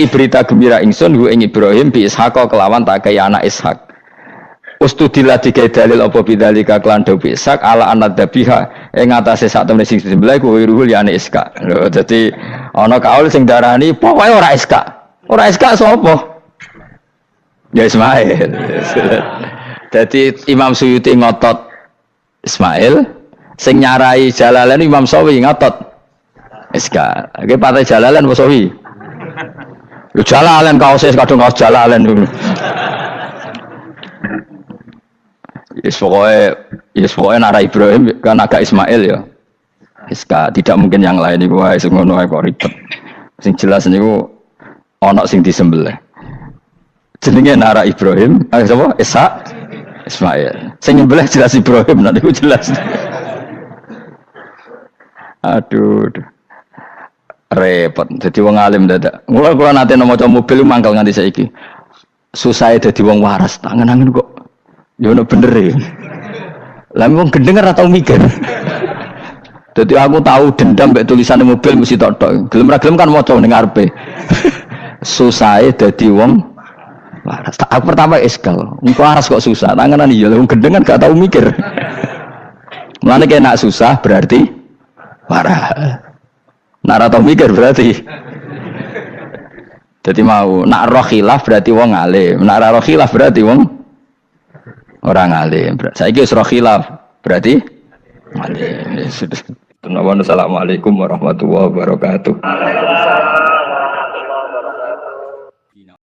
berita gembira ingsun hu ing Ibrahim bi Ishaq kelawan tak kaya anak Ishaq. Ustudillah dikai dalil apa bidzalika kelan dawu Ishaq ala anad dabiha ing atase sak temene sing disembelih ku wiruhul ya anak Ishaq. Lho dadi ana kaul sing darani pokoke ora Ishaq. Ora Ishaq sapa? Ya Ismail. Jadi Imam Suyuti ngotot Ismail, sing nyarai Jalalain Imam Sawi ngotot Iska. Oke partai Jalalain apa Sawi? Lu Jalalain kaose kadung kaos Jalalain dulu. Yes pokoknya nara Ibrahim kan agak Ismail ya. Iska tidak mungkin yang lain iku wae sing ngono ae kok ribet. Sing jelas niku ana sing disembelih. Jenenge nara Ibrahim, sapa? Ishaq, Ismail. Sing nyembelih jelas Ibrahim, nanti ku jelas. Aduh. Repot. Dadi wong alim dadak. Mula kula nate maca mobil mangkel nganti saiki. Susah dadi wong waras, tangan-tangan kok. Ya ono bener e. Lah wong gendeng ora tau mikir. Dadi aku tahu dendam mbek tulisan mobil mesti tok-tok. Gelem ra gelem kan maca ning ngarepe. Susah dadi wong waras. Aku pertama eskal. Engko waras kok susah. Tanganan iya wong gendeng kan gak tau mikir. Mulane kaya nak susah berarti waras. Nak ora tau mikir berarti. Jadi mau nak roh khilaf berarti wong alim. Nak ora roh khilaf berarti wong orang alim. Saiki wis roh khilaf berarti alim. Assalamualaikum warahmatullahi wabarakatuh.